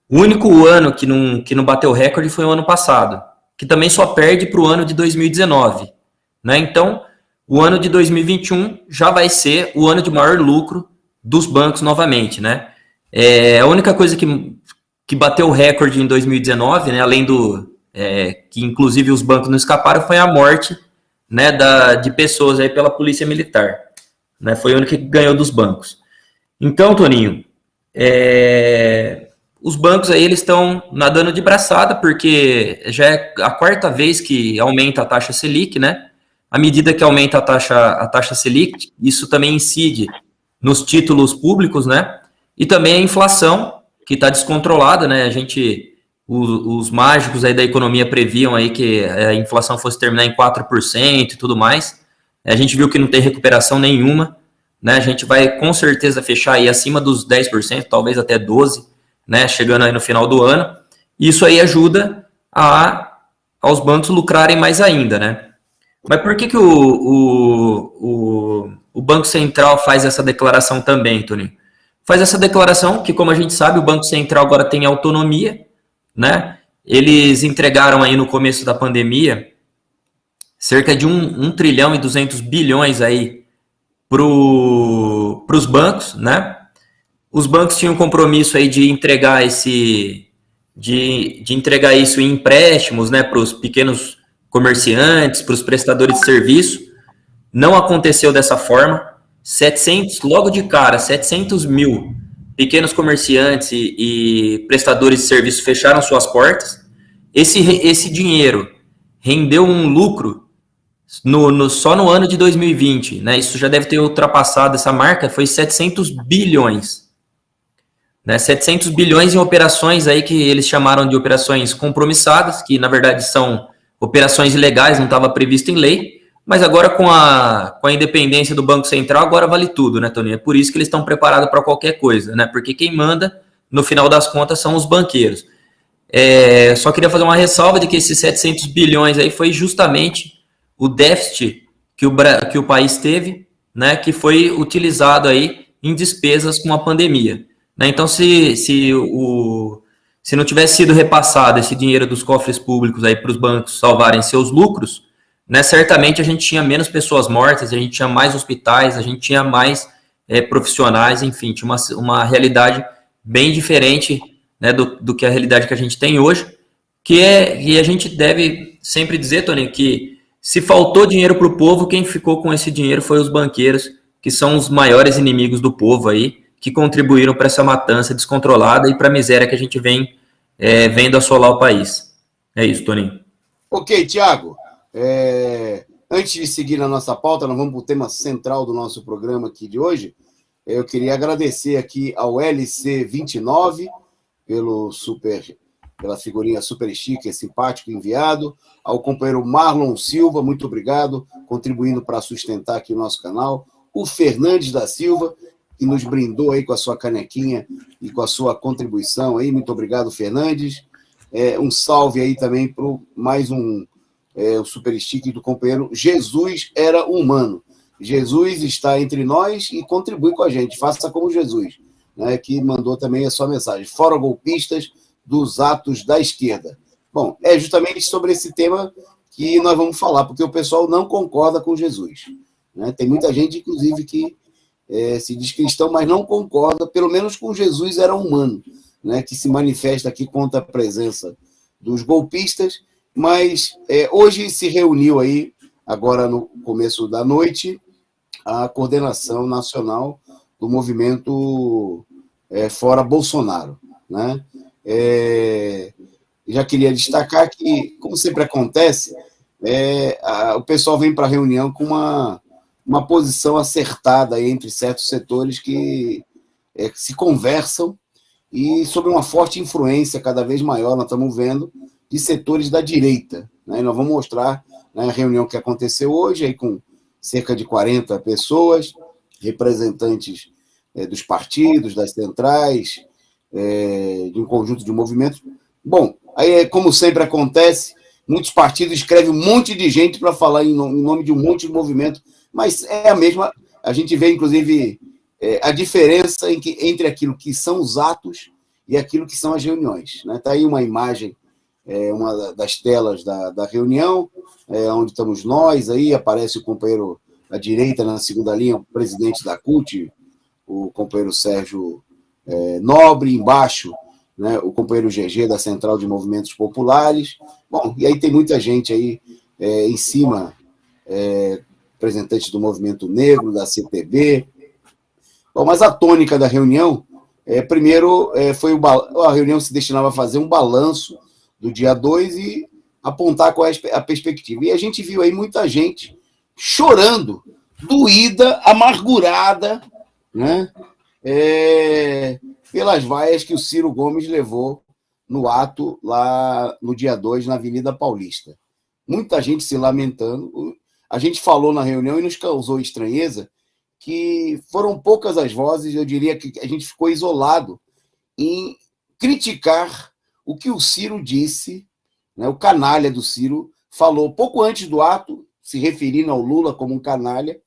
o único ano que não bateu recorde foi o ano passado, que também só perde para o ano de 2019. Né? Então, o ano de 2021 já vai ser o ano de maior lucro dos bancos novamente. Né? A única coisa que bateu o recorde em 2019, né, além que inclusive os bancos não escaparam, foi a morte, né, de pessoas aí pela polícia militar. Né, foi o único que ganhou dos bancos. Então, Toninho, os bancos aí eles estão nadando de braçada, porque já é a quarta vez que aumenta a taxa Selic, né? À medida que aumenta a taxa Selic, isso também incide nos títulos públicos, né? E também a inflação, que está descontrolada, né? Os mágicos aí da economia previam aí que a inflação fosse terminar em 4% e tudo mais. A gente viu que não tem recuperação nenhuma, né? A gente vai com certeza fechar aí acima dos 10%, talvez até 12%, né? Chegando aí no final do ano. Isso aí ajuda aos bancos lucrarem mais ainda, né? Mas por que o Banco Central faz essa declaração também, Toninho? Faz essa declaração que, como a gente sabe, o Banco Central agora tem autonomia, né? Eles entregaram aí no começo da pandemia cerca de 1 trilhão e 200 bilhões aí para os bancos, né? Os bancos tinham um compromisso aí de entregar entregar isso em empréstimos, né, para os pequenos comerciantes, para os prestadores de serviço. Não aconteceu dessa forma. 700, logo de cara, 700 mil pequenos comerciantes e prestadores de serviço fecharam suas portas. Esse dinheiro rendeu um lucro só no ano de 2020, né? Isso já deve ter ultrapassado essa marca, foi 700 bilhões. Né? 700 bilhões em operações aí que eles chamaram de operações compromissadas, que na verdade são operações ilegais, não estava previsto em lei. Mas agora com a independência do Banco Central, agora vale tudo, né, Toninho? É por isso que eles estão preparados para qualquer coisa, né? Porque quem manda, no final das contas, são os banqueiros. Só queria fazer uma ressalva de que esses 700 bilhões aí foi justamente o déficit que o país teve, né? Que foi utilizado aí em despesas com a pandemia. Né? Então, se não tivesse sido repassado esse dinheiro dos cofres públicos aí para os bancos salvarem seus lucros, né, certamente a gente tinha menos pessoas mortas, a gente tinha mais hospitais, a gente tinha mais profissionais, enfim, tinha uma realidade bem diferente, né, do que a realidade que a gente tem hoje, e a gente deve sempre dizer, Tony, que se faltou dinheiro para o povo, quem ficou com esse dinheiro foi os banqueiros, que são os maiores inimigos do povo aí, que contribuíram para essa matança descontrolada e para a miséria que a gente vem vendo assolar o país. É isso, Toninho. Ok, Tiago. Antes de seguir na nossa pauta, nós vamos para o tema central do nosso programa aqui de hoje. Eu queria agradecer aqui ao LC29 pela figurinha super chique e simpático enviado, ao companheiro Marlon Silva, muito obrigado, contribuindo para sustentar aqui o nosso canal, o Fernandes da Silva, que nos brindou aí com a sua canequinha e com a sua contribuição aí, muito obrigado, Fernandes. Um salve aí também para mais o super stick do companheiro Jesus Era Humano. Jesus está entre nós e contribui com a gente, faça como Jesus, né, que mandou também a sua mensagem. Fora golpistas dos atos da esquerda. Bom, é justamente sobre esse tema que nós vamos falar, porque o pessoal não concorda com Jesus. Né? Tem muita gente, inclusive, que se diz cristão, mas não concorda, pelo menos com Jesus Era Humano, né, que se manifesta aqui contra a presença dos golpistas. Mas hoje se reuniu aí, agora no começo da noite, a coordenação nacional do movimento fora Bolsonaro, né? Já queria destacar que, como sempre acontece, o pessoal vem para a reunião com uma posição acertada entre certos setores que se conversam e sob uma forte influência cada vez maior, nós estamos vendo, de setores da direita, né? E nós vamos mostrar, né, a reunião que aconteceu hoje, aí com cerca de 40 pessoas, representantes dos partidos, das centrais, de um conjunto de movimentos. Bom, aí, como sempre acontece, muitos partidos escrevem um monte de gente para falar em nome de um monte de movimento, mas é a mesma. A gente vê, inclusive, a diferença entre aquilo que são os atos e aquilo que são as reuniões. Está aí uma imagem, uma das telas da reunião, onde estamos nós, aí aparece o companheiro à direita, na segunda linha, o presidente da CUT, o companheiro Sérgio Nobre, embaixo, né, o companheiro GG da Central de Movimentos Populares. Bom, e aí tem muita gente aí em cima, representantes do Movimento Negro, da CTB. Bom, mas a tônica da reunião, primeiro, a reunião se destinava a fazer um balanço do dia 2 e apontar qual é a perspectiva. E a gente viu aí muita gente chorando, doída, amargurada, né, pelas vaias que o Ciro Gomes levou no ato lá no dia 2, na Avenida Paulista. Muita gente se lamentando. A gente falou na reunião e nos causou estranheza que foram poucas as vozes, eu diria que a gente ficou isolado em criticar o que o Ciro disse, né, o canalha do Ciro falou pouco antes do ato, se referindo ao Lula como um canalha,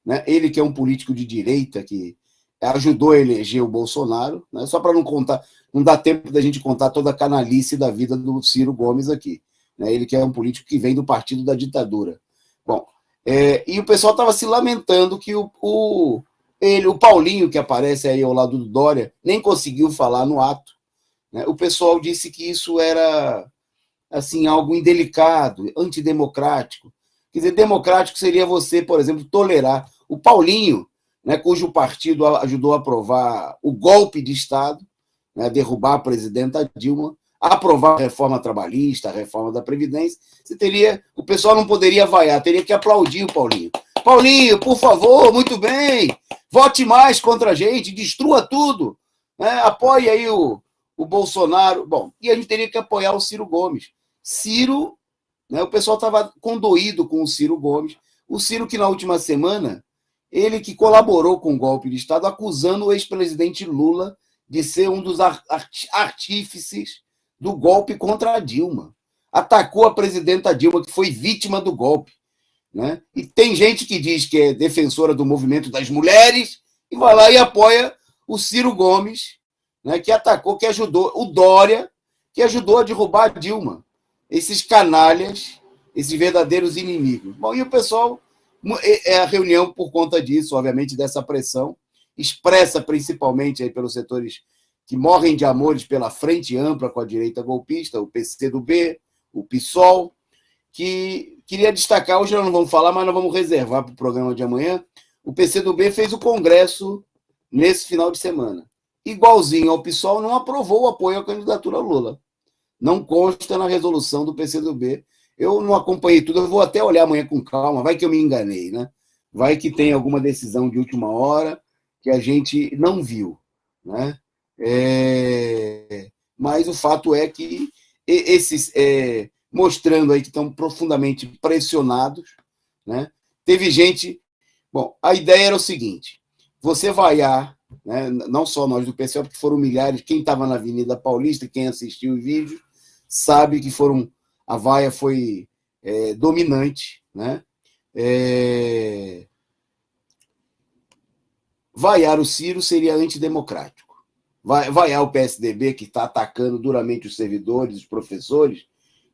né, ele que é um político de direita, que ajudou a eleger o Bolsonaro, né, só para não dar tempo da gente contar toda a canalice da vida do Ciro Gomes aqui, né, ele que é um político que vem do partido da ditadura. Bom, e o pessoal estava se lamentando que o Paulinho, que aparece aí ao lado do Dória, nem conseguiu falar no ato, né? O pessoal disse que isso era assim, algo indelicado, antidemocrático. Quer dizer, democrático seria você, por exemplo, tolerar o Paulinho, né, cujo partido ajudou a aprovar o golpe de Estado, né, derrubar a presidenta Dilma, aprovar a reforma trabalhista, a reforma da Previdência. O pessoal não poderia vaiar, teria que aplaudir o Paulinho. Paulinho, por favor, muito bem, vote mais contra a gente, destrua tudo, né, apoie aí o Bolsonaro. Bom, e a gente teria que apoiar o Ciro Gomes. Ciro, né, o pessoal estava condoído com o Ciro Gomes. O Ciro que na última semana, ele que colaborou com o golpe de Estado, acusando o ex-presidente Lula de ser um dos artífices do golpe contra a Dilma. Atacou a presidenta Dilma, que foi vítima do golpe, né? E tem gente que diz que é defensora do movimento das mulheres e vai lá e apoia o Ciro Gomes, né, que atacou, que ajudou, o Dória, que ajudou a derrubar a Dilma. Esses canalhas, esses verdadeiros inimigos. Bom, e o pessoal, a reunião por conta disso, obviamente, dessa pressão, expressa principalmente aí pelos setores que morrem de amores pela frente ampla com a direita golpista, o PCdoB, o PSOL, que queria destacar, hoje nós não vamos falar, mas nós vamos reservar para o programa de amanhã. O PCdoB fez o congresso nesse final de semana. Igualzinho ao PSOL, não aprovou o apoio à candidatura Lula. Não consta na resolução do PCdoB. Eu não acompanhei tudo, eu vou até olhar amanhã com calma, vai que eu me enganei, né? Vai que tem alguma decisão de última hora que a gente não viu, né? Mas o fato é que esses, mostrando aí que estão profundamente pressionados, né? Teve gente... Bom, a ideia era o seguinte, você vaiar, né, não só nós do PCO, porque foram milhares, quem estava na Avenida Paulista, quem assistiu o vídeo, sabe que a vaia foi dominante, né? Vaiar o Ciro seria antidemocrático. Vaiar o PSDB, que está atacando duramente os servidores, os professores,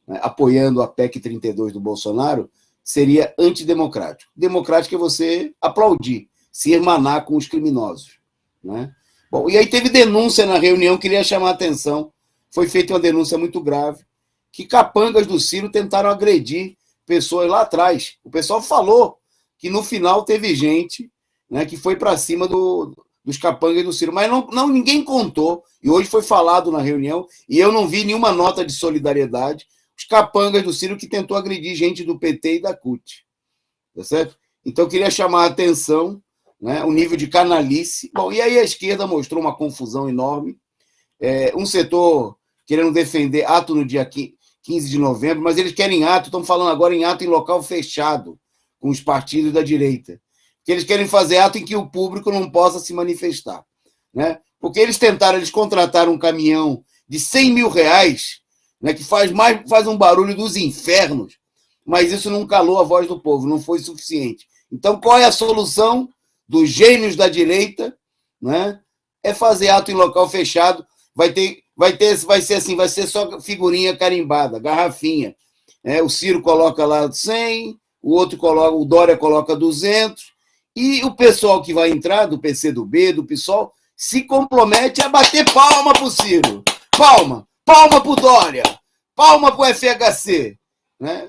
né, apoiando a PEC 32 do Bolsonaro, seria antidemocrático. Democrático é você aplaudir, se irmanar com os criminosos, né? Bom, e aí teve denúncia na reunião, queria chamar a atenção, foi feita uma denúncia muito grave, que capangas do Ciro tentaram agredir pessoas lá atrás. O pessoal falou que no final teve gente, né, que foi para cima dos capangas do Ciro. Mas ninguém contou, e hoje foi falado na reunião, e eu não vi nenhuma nota de solidariedade, os capangas do Ciro que tentou agredir gente do PT e da CUT. Tá certo? Então, eu queria chamar a atenção, né, o nível de canalice. Bom, e aí a esquerda mostrou uma confusão enorme. Um setor querendo defender ato no dia 15 de novembro, mas eles querem ato, estão falando agora em ato em local fechado, com os partidos da direita. Que eles querem fazer ato em que o público não possa se manifestar. Né? Porque eles contrataram um caminhão de 100 mil reais, né, que faz um barulho dos infernos, mas isso não calou a voz do povo, não foi suficiente. Então, qual é a solução dos gênios da direita? Né? É fazer ato em local fechado. Vai ser só figurinha carimbada, garrafinha. O Ciro coloca lá 100, o Dória coloca 200, e o pessoal que vai entrar, do PCdoB, do PSOL, se compromete a bater palma pro Ciro. Palma pro Dória, palma pro FHC. Né?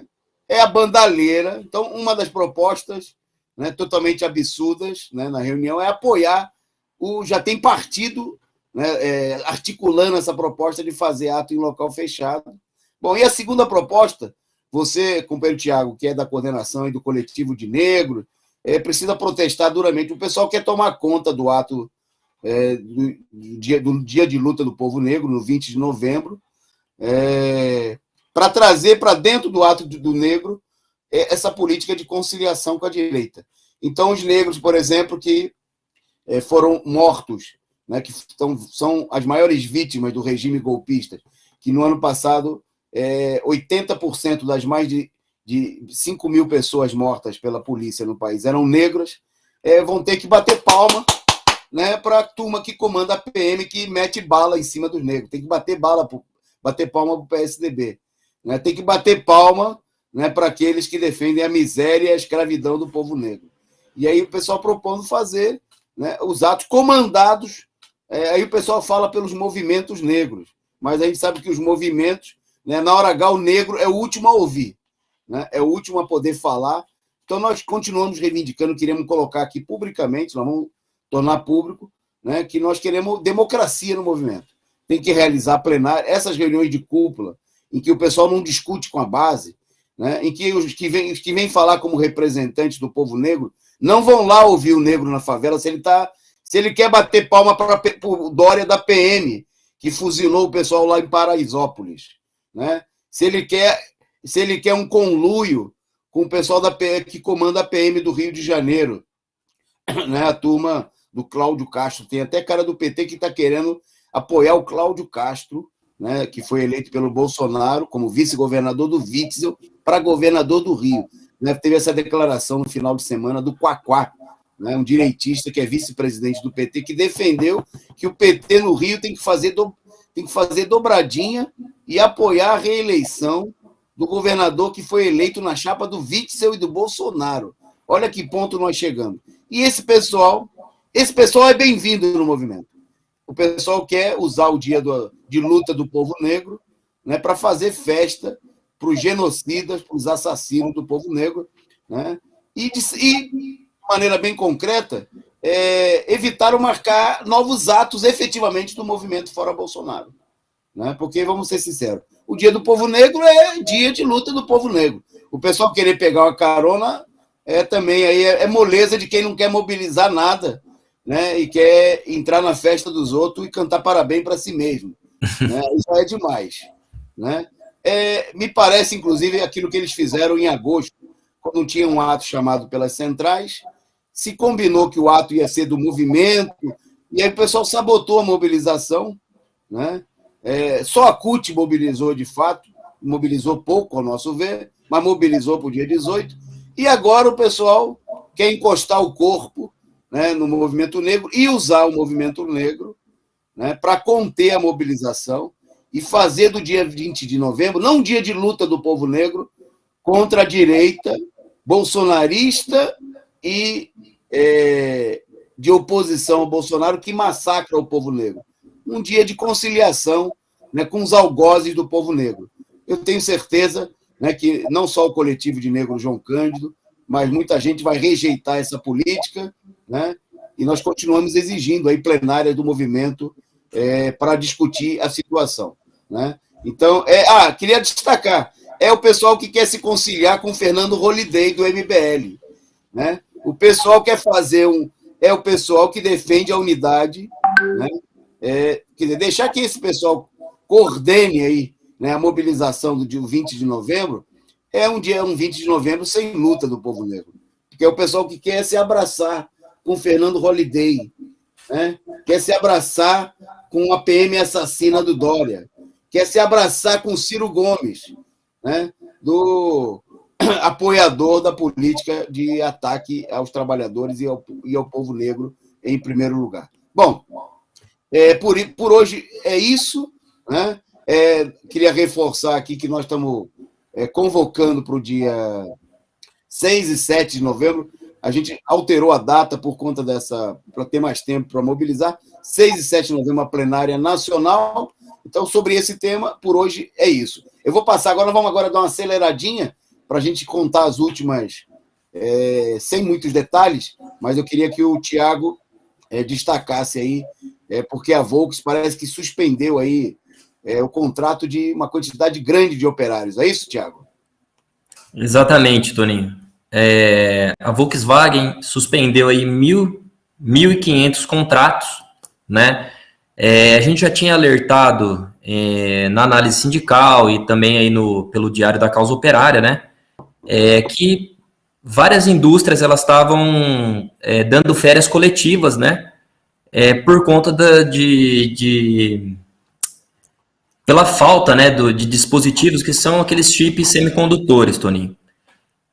É a bandalheira. Então, uma das propostas, né, totalmente absurdas, né, na reunião é apoiar já tem partido, né, articulando essa proposta de fazer ato em local fechado. Bom, e a segunda proposta, você, companheiro Tiago, que é da coordenação e do coletivo de negros, precisa protestar duramente. O pessoal quer tomar conta do ato do dia de luta do povo negro, no 20 de novembro, para trazer para dentro do ato do negro essa política de conciliação com a direita. Então, os negros, por exemplo, que foram mortos, né, que são as maiores vítimas do regime golpista, que no ano passado 80% das mais de 5 mil pessoas mortas pela polícia no país eram negras, vão ter que bater palma, né, para a turma que comanda a PM, que mete bala em cima dos negros. Tem que bater palma para o PSDB. Né? Tem que bater palma, né, para aqueles que defendem a miséria e a escravidão do povo negro. E aí o pessoal propondo fazer, né, os atos comandados. Aí o pessoal fala pelos movimentos negros, mas a gente sabe que os movimentos, né, na hora H, o negro é o último a ouvir, né, é o último a poder falar. Então, nós continuamos reivindicando, queremos colocar aqui publicamente, nós vamos tornar público, né, que nós queremos democracia no movimento. Tem que realizar plenário, essas reuniões de cúpula, em que o pessoal não discute com a base, né, em que os que vêm falar como representantes do povo negro não vão lá ouvir o negro na favela se ele quer bater palma para o Dória da PM, que fuzilou o pessoal lá em Paraisópolis. Né? Se ele quer um conluio com o pessoal que comanda a PM do Rio de Janeiro, né? A turma do Cláudio Castro. Tem até cara do PT que está querendo apoiar o Cláudio Castro, né? Que foi eleito pelo Bolsonaro como vice-governador do Witzel para governador do Rio. Né? Teve essa declaração no final de semana do Quaquá, né, um direitista que é vice-presidente do PT, que defendeu que o PT no Rio tem que fazer dobradinha e apoiar a reeleição do governador que foi eleito na chapa do Witzel e do Bolsonaro. Olha que ponto nós chegamos. E esse pessoal é bem-vindo no movimento. O pessoal quer usar o dia de luta do povo negro, né, para fazer festa para os genocidas, para os assassinos do povo negro, né, e de maneira bem concreta, evitaram marcar novos atos efetivamente do movimento Fora Bolsonaro. Né? Porque, vamos ser sinceros, o Dia do Povo Negro é dia de luta do povo negro. O pessoal querer pegar uma carona também é moleza de quem não quer mobilizar nada, né? E quer entrar na festa dos outros e cantar parabéns para si mesmo. Né? Isso é demais. Né? Me parece, inclusive, aquilo que eles fizeram em agosto, quando tinha um ato chamado pelas centrais, se combinou que o ato ia ser do movimento, e aí o pessoal sabotou a mobilização, né? Só a CUT mobilizou de fato, mobilizou pouco, ao nosso ver, mas mobilizou para o dia 18, e agora o pessoal quer encostar o corpo, né, no movimento negro e usar o movimento negro, né, para conter a mobilização e fazer do dia 20 de novembro, não um dia de luta do povo negro contra a direita bolsonarista e de oposição ao Bolsonaro que massacra o povo negro. Um dia de conciliação, né, com os algozes do povo negro. Eu tenho certeza, né, que não só o coletivo de negros João Cândido, mas muita gente vai rejeitar essa política, né, e nós continuamos exigindo aí plenária do movimento para discutir a situação, né? Então, queria destacar, é o pessoal que quer se conciliar com o Fernando Holliday do MBL, né? O pessoal quer fazer é o pessoal que defende a unidade, né? Quer dizer, deixar que esse pessoal coordene aí, né, a mobilização do dia 20 de novembro, um 20 de novembro sem luta do povo negro, porque é o pessoal que quer se abraçar com o Fernando Holliday, né? Quer se abraçar com a PM assassina do Dória, quer se abraçar com Ciro Gomes, né? Do apoiador da política de ataque aos trabalhadores e ao povo negro em primeiro lugar. Bom, por hoje é isso, né? Queria reforçar aqui que nós estamos convocando para o dia 6 e 7 de novembro. A gente alterou a data por conta para ter mais tempo para mobilizar. 6 e 7 de novembro, uma plenária nacional. Então, sobre esse tema, por hoje é isso. Eu vou passar agora, vamos agora dar uma aceleradinha para a gente contar as últimas, sem muitos detalhes, mas eu queria que o Tiago destacasse aí, porque a Volks parece que suspendeu aí o contrato de uma quantidade grande de operários. É isso, Tiago? Exatamente, Toninho. A Volkswagen suspendeu aí 1.500 contratos, né? A gente já tinha alertado na análise sindical e também aí pelo Diário da Causa Operária, né? Que várias indústrias elas estavam dando férias coletivas, né? Por conta pela falta, né, de dispositivos que são aqueles chips semicondutores, Toninho.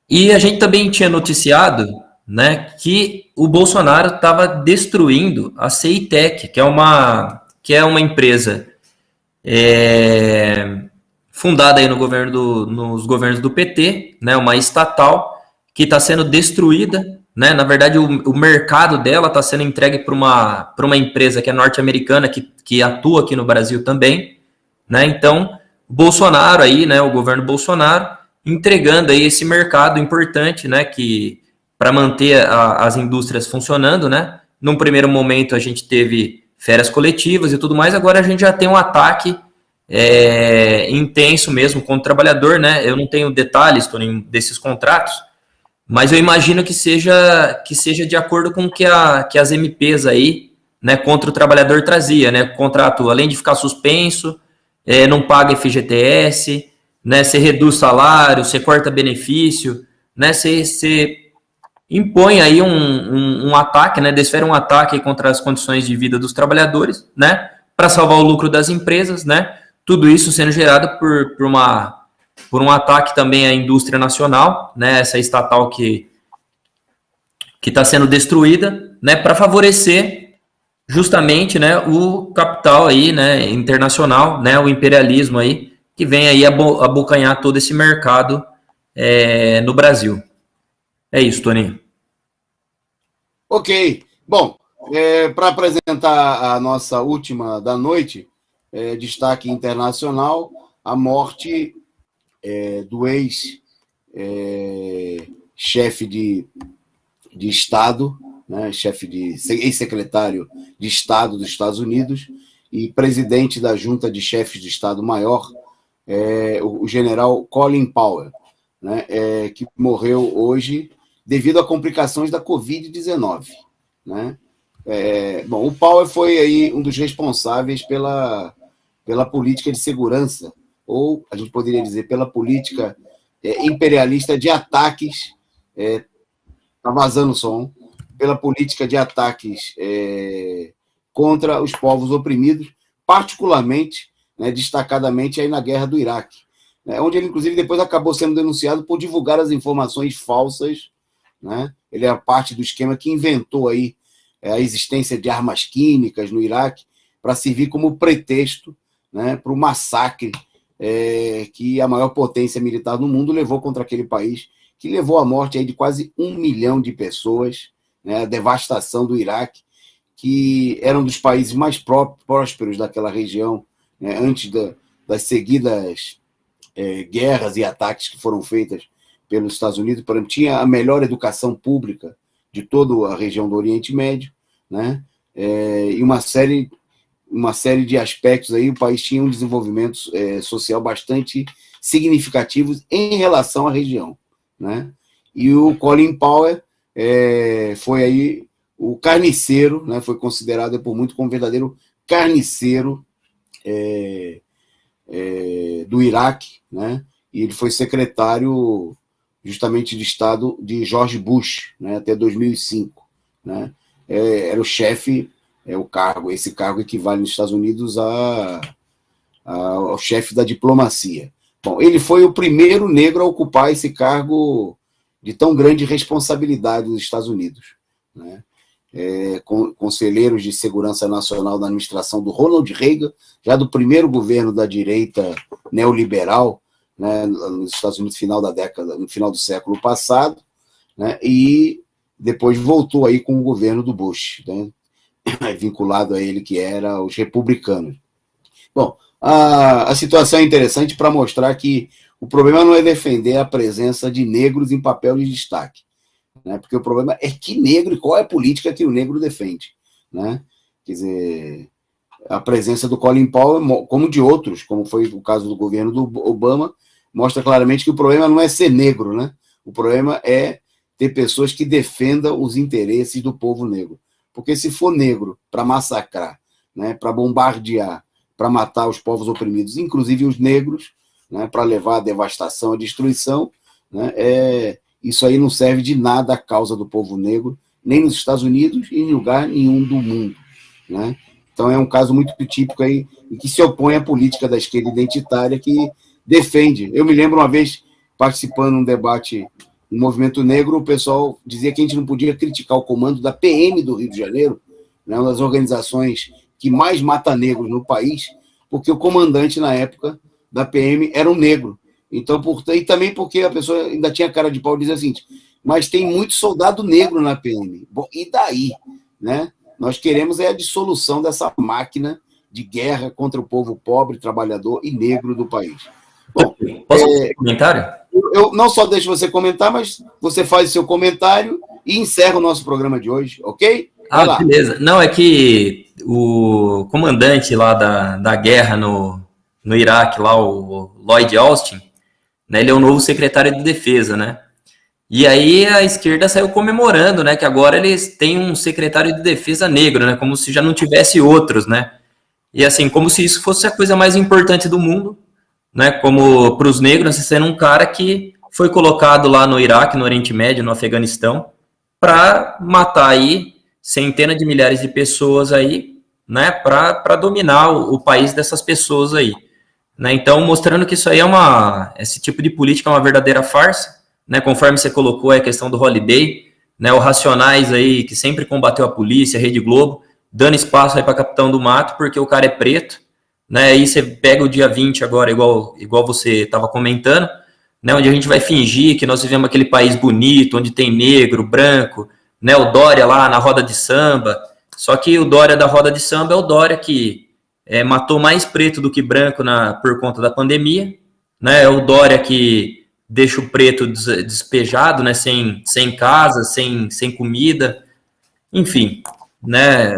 E a gente também tinha noticiado, né, que o Bolsonaro estava destruindo a CITEC, que é uma empresa fundada aí nos governos do PT, né, uma estatal que está sendo destruída, né? Na verdade, o mercado dela está sendo entregue para uma empresa que é norte-americana, que atua aqui no Brasil também, né? Então, Bolsonaro aí, né, o governo Bolsonaro, entregando aí esse mercado importante, né, que para manter as indústrias funcionando, né? Num primeiro momento a gente teve férias coletivas e tudo mais, agora a gente já tem um ataque intenso mesmo contra o trabalhador, né? Eu não tenho detalhes, Toninho, desses contratos, mas eu imagino que seja de acordo com o que as MPs aí, né, contra o trabalhador trazia, né? O contrato, além de ficar suspenso, não paga FGTS, né? Você reduz salário, você corta benefício, né? Você impõe aí um ataque, né? Desfere um ataque contra as condições de vida dos trabalhadores, né? Para salvar o lucro das empresas, né? Tudo isso sendo gerado por um ataque também à indústria nacional, né? Essa estatal que está sendo destruída, né? Para favorecer justamente, né, o capital aí, né, internacional, né? O imperialismo aí que vem aí abocanhar todo esse mercado no Brasil. É isso, Toninho. Ok. Bom, para apresentar a nossa última da noite, destaque internacional, a morte do ex-chefe de Estado, né, ex-secretário de Estado dos Estados Unidos e presidente da Junta de Chefes de Estado-Maior, o general Colin Powell, né, que morreu hoje devido a complicações da Covid-19. Né? Bom, o Powell foi aí um dos responsáveis pela política de segurança, ou a gente poderia dizer pela política imperialista de ataques, está vazando o som, pela política de ataques contra os povos oprimidos, particularmente, né, destacadamente aí na guerra do Iraque, né, onde ele, inclusive, depois acabou sendo denunciado por divulgar as informações falsas, né? Ele é parte do esquema que inventou aí a existência de armas químicas no Iraque para servir como pretexto, né, para o massacre que a maior potência militar do mundo levou contra aquele país, que levou à morte aí de quase 1 milhão de pessoas, né, a devastação do Iraque, que era um dos países mais prósperos daquela região, né, antes das seguidas guerras e ataques que foram feitas pelos Estados Unidos. Por exemplo, tinha a melhor educação pública de toda a região do Oriente Médio, né? E uma série de aspectos aí, o país tinha um desenvolvimento social bastante significativo em relação à região, né? E o Colin Powell foi aí o carniceiro, né? Foi considerado por muito como verdadeiro carniceiro do Iraque, né? E ele foi secretário justamente de Estado de George Bush, né? Até 2005, né? Era o chefe, esse cargo equivale nos Estados Unidos ao chefe da diplomacia. Bom, ele foi o primeiro negro a ocupar esse cargo de tão grande responsabilidade nos Estados Unidos, né? Conselheiros de Segurança Nacional da administração do Ronald Reagan, já do primeiro governo da direita neoliberal, né, nos Estados Unidos, no final do século passado, né, e depois voltou aí com o governo do Bush, né, vinculado a ele, que era os republicanos. Bom, a situação é interessante para mostrar que o problema não é defender a presença de negros em papel de destaque, né, porque o problema é que negro e qual é a política que o negro defende, né? Quer dizer, a presença do Colin Powell, como de outros, como foi o caso do governo do Obama, mostra claramente que o problema não é ser negro, né? O problema é ter pessoas que defendam os interesses do povo negro. Porque se for negro para massacrar, né, para bombardear, para matar os povos oprimidos, inclusive os negros, né, para levar a devastação, a destruição, né, isso aí não serve de nada à causa do povo negro, nem nos Estados Unidos e em lugar nenhum do mundo, né? Então é um caso muito típico aí, em que se opõe à política da esquerda identitária que defende. Eu me lembro uma vez, participando de um debate no movimento negro, o pessoal dizia que a gente não podia criticar o comando da PM do Rio de Janeiro, né, uma das organizações que mais mata negros no país, porque o comandante, na época, da PM era um negro. Então, e também porque a pessoa ainda tinha cara de pau de dizer assim, mas tem muito soldado negro na PM. Bom, e daí? Né? Nós queremos a dissolução dessa máquina de guerra contra o povo pobre, trabalhador e negro do país. Bom, posso fazer um comentário? Eu não só deixo você comentar, mas você faz o seu comentário e encerra o nosso programa de hoje, ok? Vai lá. Beleza. Não, é que o comandante lá da guerra no Iraque, lá, o Lloyd Austin, né, ele é o novo secretário de defesa, né? E aí a esquerda saiu comemorando, né, que agora eles têm um secretário de defesa negro, né, como se já não tivesse outros, né? E assim, como se isso fosse a coisa mais importante do mundo, né, como para os negros, sendo um cara que foi colocado lá no Iraque, no Oriente Médio, no Afeganistão, para matar aí centenas de milhares de pessoas aí, né, para dominar o país dessas pessoas aí, né? Então, mostrando que isso aí esse tipo de política é uma verdadeira farsa, né, conforme você colocou a questão do Holiday, né, o Racionais aí, que sempre combateu a polícia, a Rede Globo, dando espaço aí para Capitão do Mato, porque o cara é preto, né, aí você pega o dia 20 agora, igual você estava comentando, né, onde a gente vai fingir que nós vivemos aquele país bonito, onde tem negro, branco, né, o Dória lá na roda de samba, só que o Dória da roda de samba é o Dória que matou mais preto do que branco por conta da pandemia, né, é o Dória que deixa o preto despejado, né, sem casa, sem comida, enfim, né,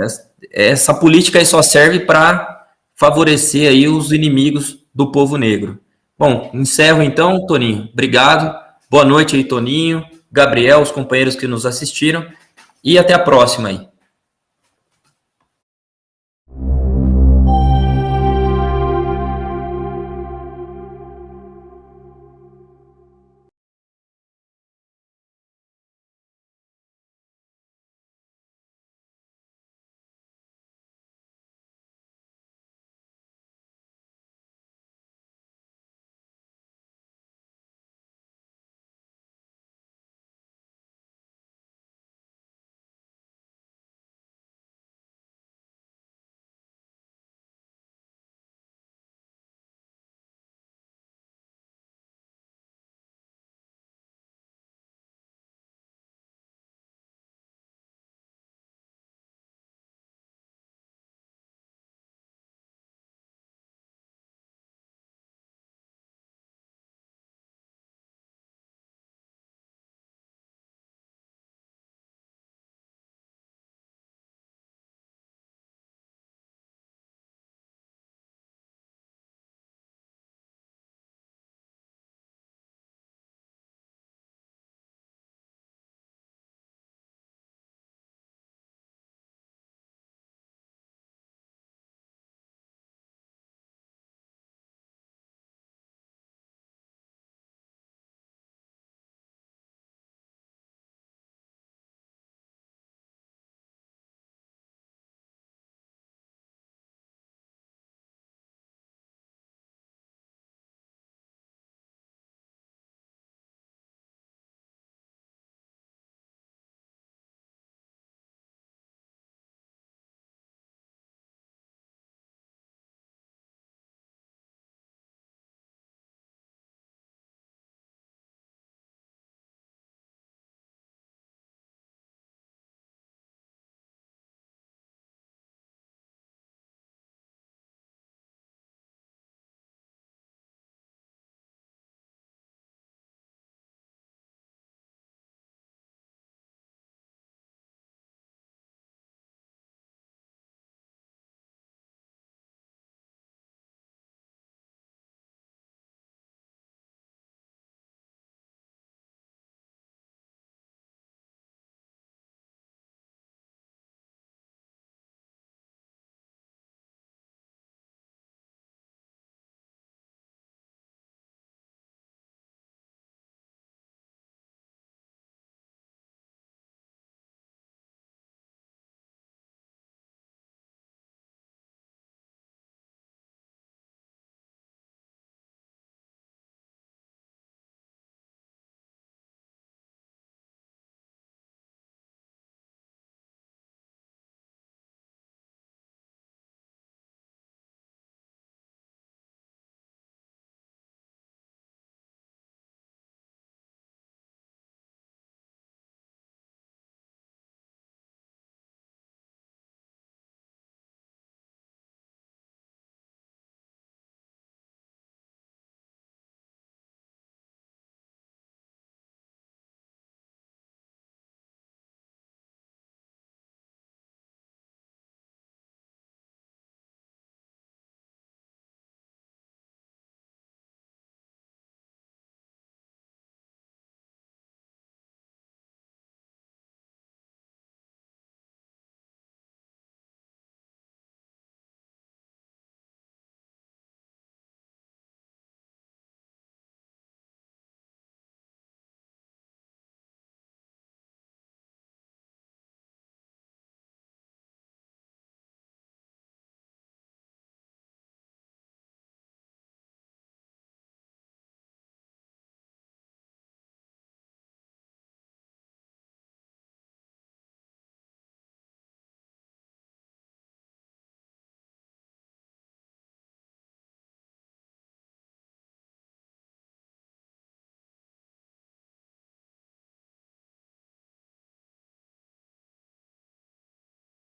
essa política aí só serve para favorecer aí os inimigos do povo negro. Bom, encerro então, Toninho, obrigado, boa noite aí, Toninho, Gabriel, os companheiros que nos assistiram, e até a próxima aí.